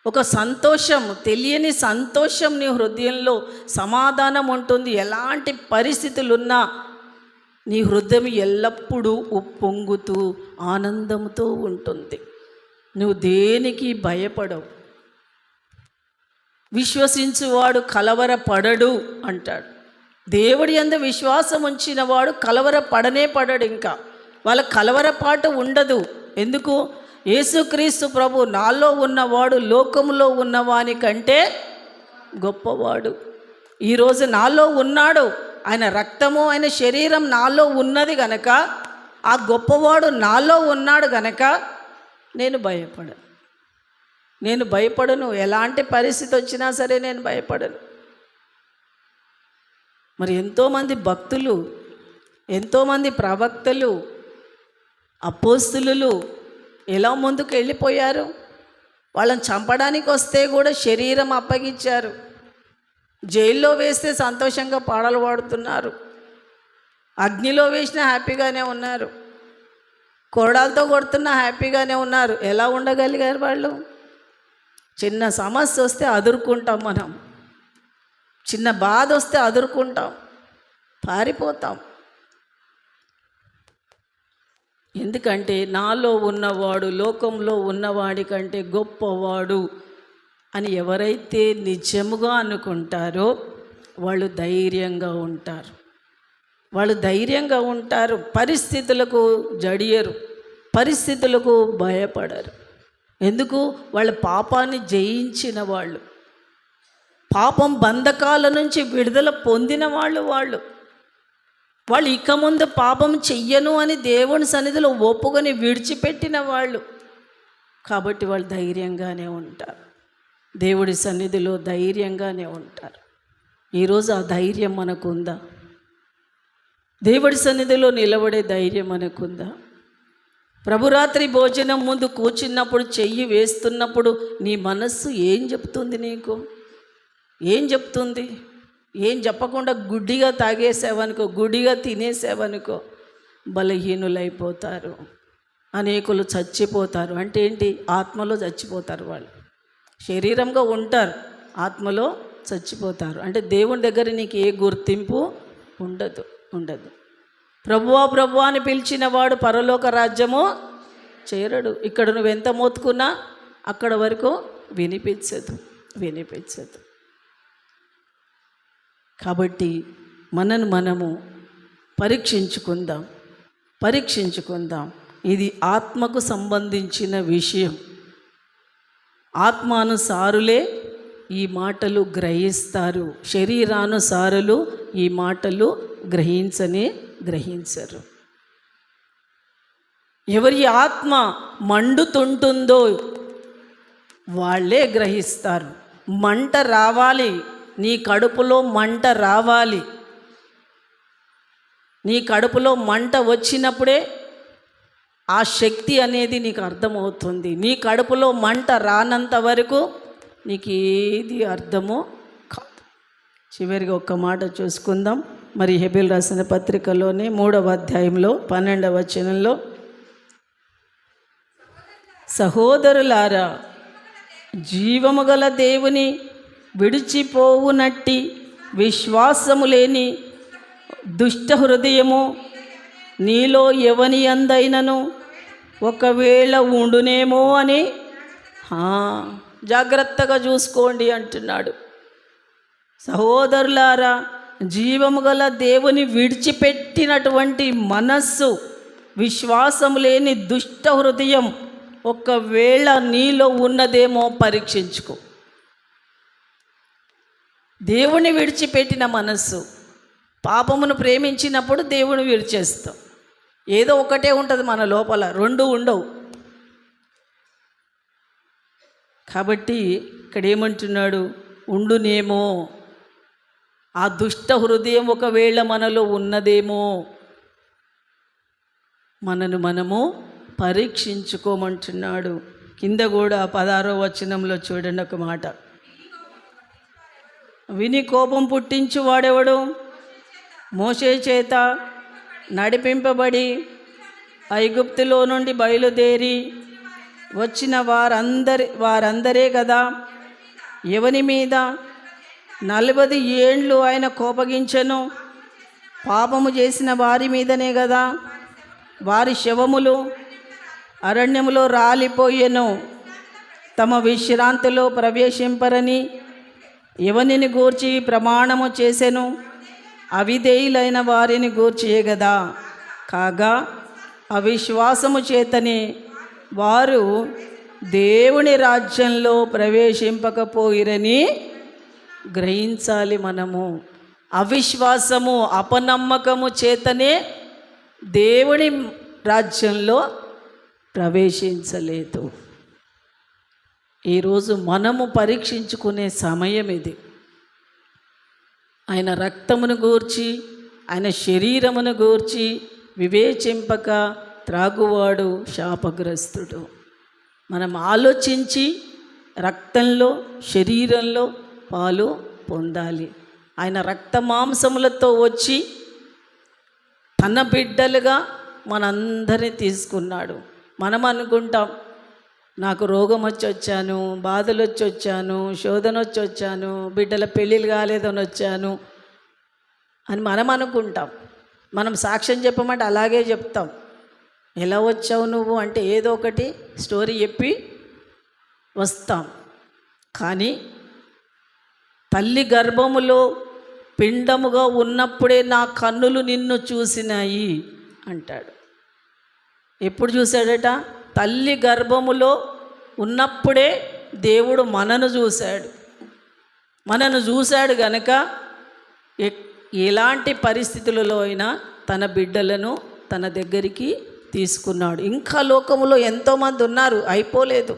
Speaker 1: ఒక సంతోషం, తెలియని సంతోషం నీ హృదయంలో, సమాధానం ఉంటుంది. ఎలాంటి పరిస్థితులున్నా నీ హృదయం ఎల్లప్పుడూ ఉప్పొంగుతూ ఆనందంతో ఉంటుంది. నువ్వు దేనికి భయపడవు. విశ్వసించువాడు కలవరపడడు అంటాడు. దేవుడి యందు విశ్వాసం ఉంచిన వాడు కలవరపడనే పడడు. ఇంకా వాళ్ళ కలవరపాటు ఉండదు. ఎందుకు? యేసుక్రీస్తు ప్రభు నాలో ఉన్నవాడు లోకములో ఉన్నవాని కంటే గొప్పవాడు. ఈరోజు నాలో ఉన్నాడు. ఆయన రక్తము ఆయన శరీరం నాలో ఉన్నది గనక, ఆ గొప్పవాడు నాలో ఉన్నాడు గనక నేను భయపడను. ఎలాంటి పరిస్థితి వచ్చినా సరే నేను భయపడను. మరి ఎంతోమంది భక్తులు, ఎంతోమంది ప్రవక్తలు, అపోస్తులు ఎలా ముందుకు వెళ్ళిపోయారు? వాళ్ళని చంపడానికి వస్తే కూడా శరీరం అప్పగించారు. జైల్లో వేస్తే సంతోషంగా పాటలు పాడుతున్నారు. అగ్నిలో వేసినా హ్యాపీగానే ఉన్నారు. కొరడాలతో కొడుతున్నా హ్యాపీగానే ఉన్నారు. ఎలా ఉండగలిగారు వాళ్ళు? చిన్న సమస్య వస్తే అదురుకుంటాం, మనం చిన్న బాధ వస్తే అదురుకుంటాం, పారిపోతాం. ఎందుకంటే నాలో ఉన్నవాడు లోకంలో ఉన్నవాడి కంటే గొప్పవాడు అని ఎవరైతే నిజముగా అనుకుంటారో వాళ్ళు ధైర్యంగా ఉంటారు. పరిస్థితులకు జడియరు, పరిస్థితులకు భయపడరు. ఎందుకు? వాళ్ళ పాపాన్ని జయించిన వాళ్ళు, పాపం బంధకాల నుంచి విడుదల పొందిన వాళ్ళు ఇక ముందు పాపం చెయ్యను అని దేవుని సన్నిధిలో ఒప్పుకొని విడిచిపెట్టిన వాళ్ళు. కాబట్టి వాళ్ళు ధైర్యంగానే ఉంటారు, దేవుడి సన్నిధిలో ధైర్యంగానే ఉంటారు. ఈరోజు ఆ ధైర్యం మనకుందా? దేవుడి సన్నిధిలో నిలబడే ధైర్యం మనకుందా? ప్రభురాత్రి భోజనం ముందు కూర్చున్నప్పుడు, చెయ్యి వేస్తున్నప్పుడు నీ మనస్సు ఏం చెప్తుంది? నీకు ఏం చెప్తుంది? ఏం చెప్పకుండా గుడ్డిగా తాగేసావనుకో, గుడ్డిగా తినేసావనుకో, బలహీనులైపోతారు. అనేకులు చచ్చిపోతారు. అంటే ఏంటి? ఆత్మలో చచ్చిపోతారు. వాళ్ళు శరీరంగా ఉంటారు, ఆత్మలో చచ్చిపోతారు. అంటే దేవుని దగ్గర నీకు ఏ గుర్తింపు ఉండదు. ప్రభువా ప్రభువా అని పిలిచిన వాడు పరలోక రాజ్యము చేరడు. ఇక్కడ నువ్వు ఎంత మోతుకున్నా అక్కడ వరకు వినిపించదు. కాబట్టి మనము పరీక్షించుకుందాం. ఇది ఆత్మకు సంబంధించిన విషయం. ఆత్మానుసారులే ఈ మాటలు గ్రహిస్తారు, శరీరానుసారులు ఈ మాటలు గ్రహించరు. ఎవరి ఆత్మ మండుతుంటుందో వాళ్ళే గ్రహిస్తారు. మంట రావాలి, నీ కడుపులో మంట రావాలి. నీ కడుపులో మంట వచ్చినప్పుడే ఆ శక్తి అనేది నీకు అర్థమవుతుంది. నీ కడుపులో మంట రానంత వరకు నీకు ఏది అర్థమో కాదు. చివరిగా ఒక్క మాట చూసుకుందాం. మరి హెబెలు రాసిన పత్రికలోనే 3వ అధ్యాయంలో 12వ వచనంలో, సహోదరులారా, జీవము గల దేవుని విడిచిపోవునట్టి విశ్వాసము లేని దుష్ట హృదయము నీలో ఎవని అందైనను ఒకవేళ ఉండునేమో అని జాగ్రత్తగా చూసుకోండి అంటున్నాడు. సహోదరులారా, జీవము గల దేవుని విడిచిపెట్టినటువంటి మనస్సు, విశ్వాసం లేని దుష్ట హృదయం ఒకవేళ నీలో ఉన్నదేమో పరీక్షించుకో. దేవుని విడిచిపెట్టిన మనస్సు, పాపమును ప్రేమించినప్పుడు దేవుని విడిచేస్తాం. ఏదో ఒకటే ఉంటుంది మన లోపల, రెండు ఉండవు. కాబట్టి ఇక్కడ ఏమంటున్నాడు? ఉండునేమో, ఆ దుష్ట హృదయం ఒకవేళ మనలో ఉన్నదేమో, మనము పరీక్షించుకోమంటున్నాడు. కింద కూడా 16వ వచనంలో చూడండి ఒక మాట, విని కోపం పుట్టించు వాడెవడు? మోషే చేత నడిపింపబడి ఐగుప్తులో నుండి బయలుదేరి వచ్చిన వారందరే కదా. ఎవని మీద 40 ఏండ్లు ఆయన కోపగించెను? పాపము చేసిన వారి మీదనే కదా. వారి శవములు అరణ్యములో రాలిపోయెను. తమ విశ్రాంతిలో ప్రవేశింపరని ఎవనిని గూర్చి ప్రమాణము చేసెను? అవిధేయులైన వారిని గూర్చియే గదా. కాగా అవిశ్వాసము చేతనే వారు దేవుని రాజ్యంలో ప్రవేశింపకపోయిరని గ్రహించాలి. మనము అవిశ్వాసము, అపనమ్మకము చేతనే దేవుని రాజ్యంలో ప్రవేశించలేదు. ఈరోజు మనము పరీక్షించుకునే సమయం ఇది. ఆయన రక్తమును గూర్చి, ఆయన శరీరమును గూర్చి వివేచింపక త్రాగువాడు శాపగ్రస్తుడు. మనం ఆలోచించి రక్తంలో, శరీరంలో పాలు పొందాలి. ఆయన రక్త మాంసములతో వచ్చి తన బిడ్డలుగా మనందరినీ తీసుకున్నాడు. మనం అనుకుంటాం, నాకు రోగం వచ్చాను, బాధలు వచ్చాను, శోధన వచ్చాను, బిడ్డల పెళ్ళిళ్ళు కాలేదని వచ్చాను అని మనం అనుకుంటాం. మనం సాక్ష్యం చెప్పమంటే అలాగే చెప్తాం. ఎలా వచ్చావు నువ్వు అంటే ఏదో ఒకటి స్టోరీ చెప్పి వస్తాం. కానీ తల్లి గర్భములో పిండముగా ఉన్నప్పుడే నా కన్నులు నిన్ను చూసినాయి అంటాడు. ఎప్పుడు చూశాడట? తల్లి గర్భములో ఉన్నప్పుడే దేవుడు మనను చూశాడు గనక ఎలాంటి పరిస్థితులలో అయినా తన బిడ్డలను తన దగ్గరికి తీసుకున్నాడు. ఇంకా లోకములో ఎంతోమంది ఉన్నారు, అయిపోలేదు.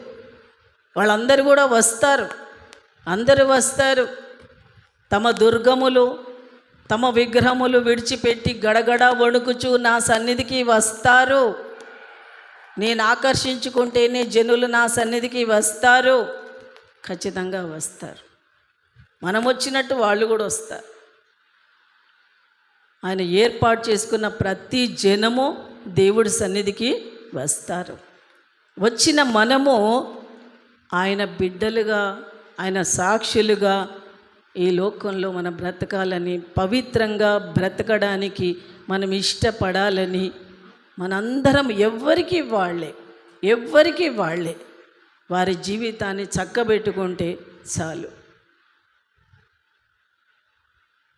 Speaker 1: వాళ్ళందరూ కూడా వస్తారు. అందరూ వస్తారు. తమ దుర్గములు, తమ విగ్రహములు విడిచిపెట్టి గడగడ వణుకుచు నా సన్నిధికి వస్తారు. నేను ఆకర్షించుకుంటేనే జనులు నా సన్నిధికి వస్తారు. ఖచ్చితంగా వస్తారు. మనం వచ్చినట్టు వాళ్ళు కూడా వస్తారు. ఆయన ఏర్పాటు చేసుకున్న ప్రతి జనము దేవుడి సన్నిధికి వస్తారు. వచ్చిన మనము ఆయన బిడ్డలుగా, ఆయన సాక్షులుగా ఈ లోకంలో మనం బ్రతకాలని, పవిత్రంగా బ్రతకడానికి మనం ఇష్టపడాలని, మనందరం ఎవ్వరికి వాళ్ళే వారి జీవితాన్ని చక్కబెట్టుకుంటే చాలు.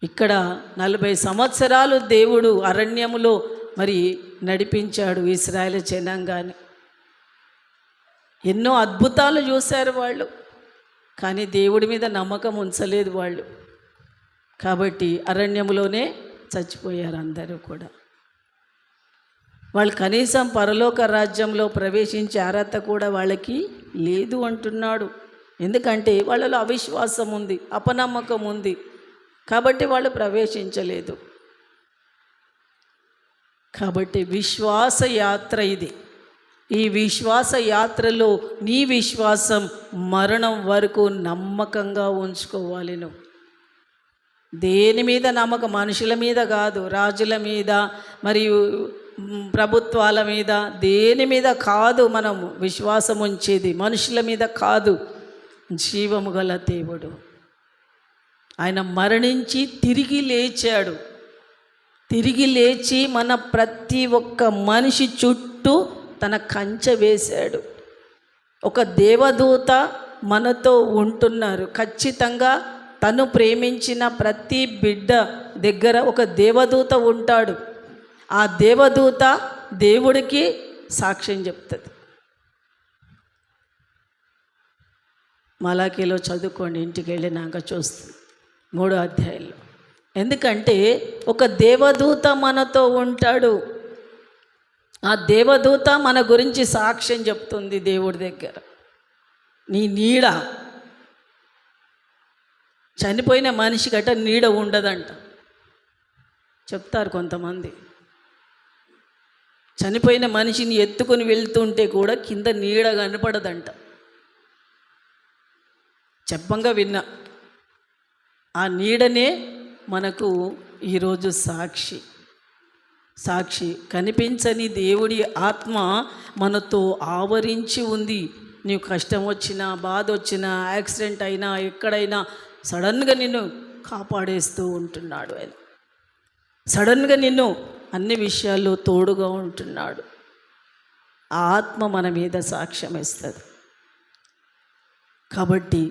Speaker 1: ఇక్కడ 40 సంవత్సరాలు దేవుడు అరణ్యములో మరి నడిపించాడు ఇశ్రాయేలు జనాంగాన్ని. ఎన్నో అద్భుతాలు చూశారు వాళ్ళు, కానీ దేవుడి మీద నమ్మకం ఉంచలేదు వాళ్ళు. కాబట్టి అరణ్యములోనే చచ్చిపోయారు అందరూ కూడా. వాళ్ళు కనీసం పరలోక రాజ్యంలో ప్రవేశించే అర్హత కూడా వాళ్ళకి లేదు అంటున్నాడు. ఎందుకంటే వాళ్ళలో అవిశ్వాసం ఉంది, అపనమ్మకం ఉంది, కాబట్టి వాళ్ళు ప్రవేశించలేదు. కాబట్టి విశ్వాస యాత్ర ఇది. ఈ విశ్వాస యాత్రలో నీ విశ్వాసం మరణం వరకు నమ్మకంగా ఉంచుకోవాలి. నువ్వు దేని మీద నమ్మకం, మనుషుల మీద కాదు, రాజుల మీద మరియు ప్రభుత్వాల మీద, దేని మీద కాదు మనము విశ్వాసం ఉంచేది, మనుషుల మీద కాదు. జీవము గల దేవుడు ఆయన మరణించి తిరిగి లేచాడు. తిరిగి లేచి మన ప్రతి ఒక్క మనిషి చుట్టూ తన కంచె వేశాడు. ఒక దేవదూత మనతో ఉంటున్నారు. ఖచ్చితంగా తను ప్రేమించిన ప్రతి బిడ్డ దగ్గర ఒక దేవదూత ఉంటాడు. ఆ దేవదూత దేవుడికి సాక్ష్యం చెప్తుంది. మలాకీలో చదువుకోండి, ఇంటికి వెళ్ళినాక చూస్తుంది 3వ అధ్యాయంలో. ఎందుకంటే ఒక దేవదూత మనతో ఉంటాడు. ఆ దేవదూత మన గురించి సాక్ష్యం చెప్తుంది దేవుడి దగ్గర. నీ నీడ, చనిపోయిన మనిషి గట్ట నీడ ఉండదంట చెప్తారు కొంతమంది. చనిపోయిన మనిషిని ఎత్తుకొని వెళ్తుంటే కూడా కింద నీడ కనపడదంట. చెప్పంగా విన్నా. ఆ నీడనే మనకు ఈరోజు సాక్షి కనిపించని దేవుడి ఆత్మ మనతో ఆవరించి ఉంది. నీవు కష్టం వచ్చినా, బాధ వచ్చినా, యాక్సిడెంట్ అయినా, ఎక్కడైనా సడన్గా నిన్ను కాపాడేస్తూ ఉంటున్నాడు. ఆయన సడన్గా నిన్ను అన్ని విషయాల్లో తోడుగా ఉంటున్నాడు. ఆ ఆత్మ మన మీద సాక్ష్యం ఇస్తుంది. కాబట్టి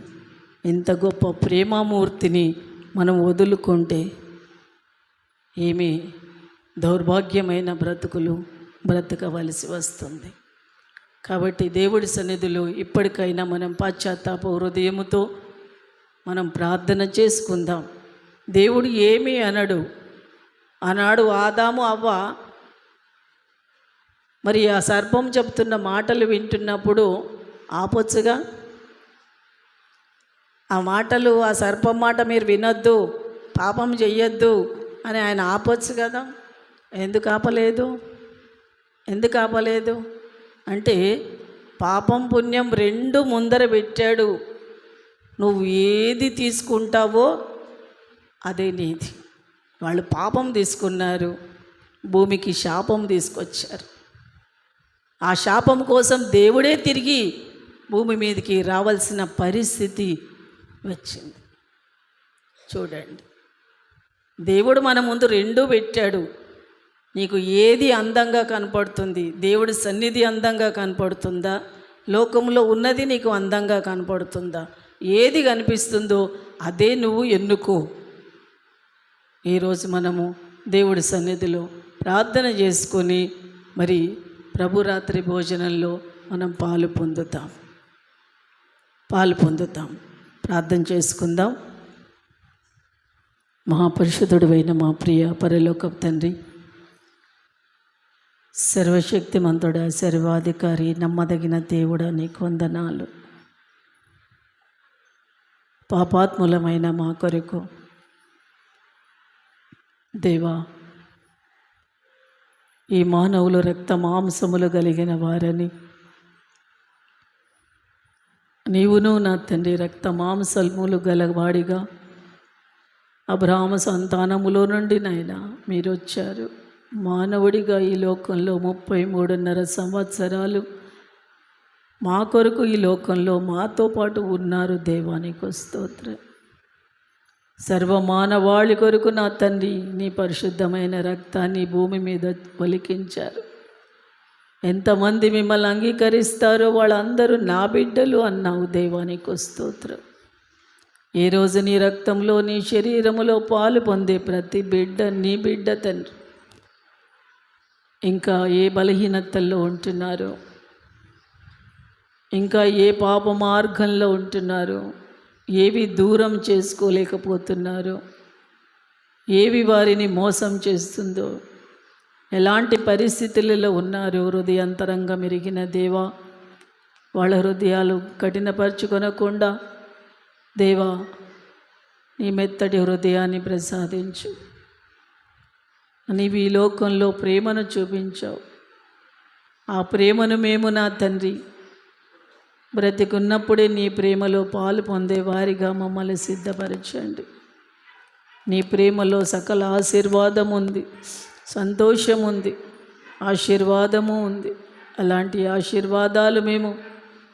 Speaker 1: ఇంత గొప్ప ప్రేమమూర్తిని మనం వదులుకుంటే ఏమీ దౌర్భాగ్యమైన బ్రతుకులు బ్రతకవలసి వస్తుంది. కాబట్టి దేవుడి సన్నిధిలో ఇప్పటికైనా మనం పశ్చాత్తాప హృదయముతో మనం ప్రార్థన చేసుకుందాం. దేవుడు ఏమీ అనడు. ఆనాడు ఆదాము అవ్వ మరి ఆ సర్పం చెప్తున్న మాటలు వింటున్నప్పుడు ఆపొచ్చుగా. ఆ మాటలు, ఆ సర్పం మాట మీరు వినొద్దు, పాపం చెయ్యొద్దు అని ఆయన ఆపొచ్చు కదా. ఎందుకు ఆపలేదు అంటే పాపం పుణ్యం రెండు ముందర పెట్టాడు. నువ్వు ఏది తీసుకుంటావో అదే నీది. వాళ్ళు పాపం తీసుకున్నారు, భూమికి శాపం తీసుకొచ్చారు. ఆ శాపం కోసం దేవుడే తిరిగి భూమి మీదకి రావాల్సిన పరిస్థితి వచ్చింది. చూడండి, దేవుడు మన ముందు రెండూ పెట్టాడు. నీకు ఏది అందంగా కనపడుతుంది? దేవుడి సన్నిధి అందంగా కనపడుతుందా? లోకంలో ఉన్నది నీకు అందంగా కనపడుతుందా? ఏది కనిపిస్తుందో అదే నువ్వు ఎన్నుకో. ఈరోజు మనము దేవుడి సన్నిధిలో ప్రార్థన చేసుకొని మరి ప్రభురాత్రి భోజనంలో మనం పాలు పొందుతాం. ప్రార్థన చేసుకుందాం. మహాపరిశుద్ధుడైన మా ప్రియ పరలోకపు తండ్రి, సర్వశక్తిమంతుడ, సర్వాధికారి, నమ్మదగిన దేవుడా, నీకు వందనాలు. పాపాత్ములమైన మా కొరకు దేవా, ఈ మానవులు రక్త మాంసములు కలిగిన వారని నీవును నా తండ్రి రక్త మాంసములు గలవాడిగా అబ్రాహాము సంతానములో నుండి నాయనా మీరు వచ్చారు. మానవుడిగా ఈ లోకంలో 33.5 సంవత్సరాలు మా కొరకు ఈ లోకంలో మాతో పాటు ఉన్నారు. దేవానికి స్తోత్రం. సర్వమానవాళి కొరకు నా తండ్రి నీ పరిశుద్ధమైన రక్తాన్ని భూమి మీద పలికించారు. ఎంతమంది మిమ్మల్ని అంగీకరిస్తారో వాళ్ళందరూ నా బిడ్డలు అన్నావు. దేవానికి స్తోత్రం. ఈ రోజు నీ రక్తంలో నీ శరీరములో పాలు పొందే ప్రతి బిడ్డ నీ బిడ్డ తండ్రి. ఇంకా ఏ బలహీనతల్లో ఉంటున్నారో, ఇంకా ఏ పాప మార్గంలో ఉంటున్నారో, ఏవి దూరం చేసుకోలేకపోతున్నారో, ఏవి వారిని మోసం చేస్తుందో, ఎలాంటి పరిస్థితులలో ఉన్నారో హృదయాంతరంగం ఎరిగిన దేవా, వాళ్ళ హృదయాలు కఠినపరచుకొనకుండా దేవా నీ మెత్తటి హృదయాన్ని ప్రసాదించు. నీవు ఈ లోకంలో ప్రేమను చూపించావు. ఆ ప్రేమను మేము నా తండ్రి బ్రతికున్నప్పుడే నీ ప్రేమలో పాలు పొందే వారిగా మమ్మల్ని సిద్ధపరచండి. నీ ప్రేమలో సకల ఆశీర్వాదం ఉంది, సంతోషం ఉంది, ఆశీర్వాదము ఉంది. అలాంటి ఆశీర్వాదాలు మేము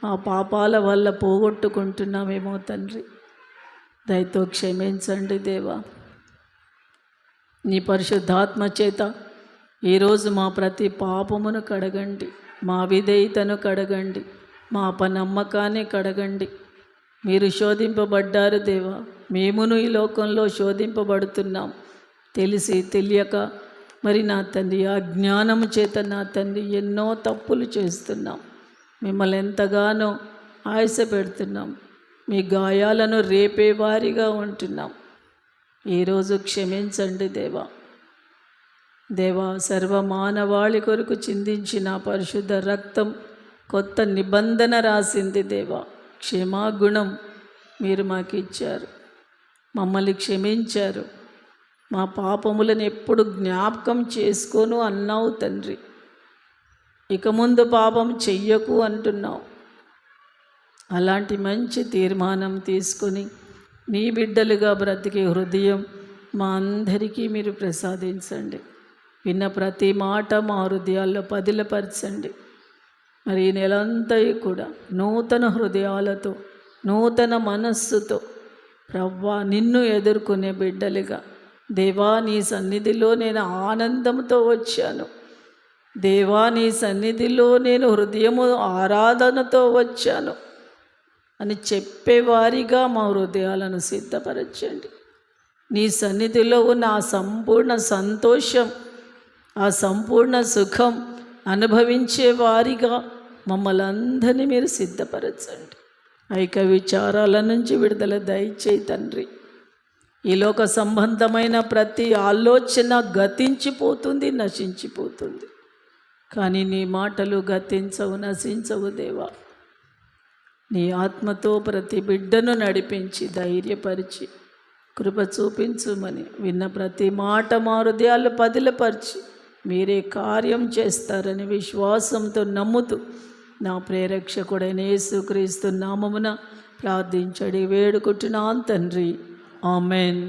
Speaker 1: మా పాపాల వల్ల పోగొట్టుకుంటున్నామేమో తండ్రి. దయతో క్షమించండి దేవా. నీ పరిశుద్ధాత్మ చేత ఈరోజు మా ప్రతి పాపమును కడగండి, మా విధేయతను కడగండి, మా అపనమ్మకాన్ని కడగండి. మీరు శోధింపబడ్డారు దేవా, మేమును ఈ లోకంలో శోధింపబడుతున్నాం. తెలిసి తెలియక మరి నా తండ్రి అజ్ఞానము చేత నా తండ్రి ఎన్నో తప్పులు చేస్తున్నాం. మిమ్మల్ని ఎంతగానో ఆయాస పెడుతున్నాం. మీ గాయాలను రేపేవారిగా ఉంటున్నాం. ఈరోజు క్షమించండి దేవా. దేవా, సర్వమానవాళి కొరకు చిందించిన పరిశుద్ధ రక్తం కొత్త నిబంధన రాసింది దేవా. క్షమాగుణం మీరు మాకు ఇచ్చారు, మమ్మల్ని క్షమించారు. మా పాపములను ఎప్పుడు జ్ఞాపకం చేసుకోను అన్నావు తండ్రి. ఇక ముందు పాపం చెయ్యకు అంటున్నావు. అలాంటి మంచి తీర్మానం తీసుకొని నీ బిడ్డలుగా బ్రతికే హృదయం మా అందరికీ మీరు ప్రసాదించండి. విన్న ప్రతి మాట మా హృదయాల్లో పదిలపరచండి. మరి ఈ నెలంతా కూడా నూతన హృదయాలతో, నూతన మనస్సుతో ప్రవ్వా నిన్ను ఎదుర్కొనే బిడ్డలుగా దేవా నీ సన్నిధిలో నేను ఆనందంతో వచ్చాను. దేవా నీ సన్నిధిలో నేను హృదయము ఆరాధనతో వచ్చాను అని చెప్పేవారిగా మా హృదయాలను సిద్ధపరచండి. నీ సన్నిధిలో ఉన్న ఆ సంపూర్ణ సంతోషం, ఆ సంపూర్ణ సుఖం అనుభవించే వారిగా మమ్మల్ని అందరినీ మీరు సిద్ధపరచండి. ఐక విచారాల నుంచి విడుదల దయచేయి తండ్రి. ఈ లోక సంబంధమైన ప్రతి ఆలోచన గతించిపోతుంది, నశించిపోతుంది. కానీ నీ మాటలు గతించవు, నశించవు దేవా. నీ ఆత్మతో ప్రతి బిడ్డను నడిపించి ధైర్యపరిచి కృప చూపించుమని విన్న ప్రతి మాట మా హృదయాలు పదిలపరిచి మీరే కార్యం చేస్తారని విశ్వాసంతో నమ్ముతూ నా ప్రేరక్షకుడైన యేసుక్రీస్తు నామమున ప్రార్థించడి వేడుకుంటున్నాను తండ్రి. ఆమెన్.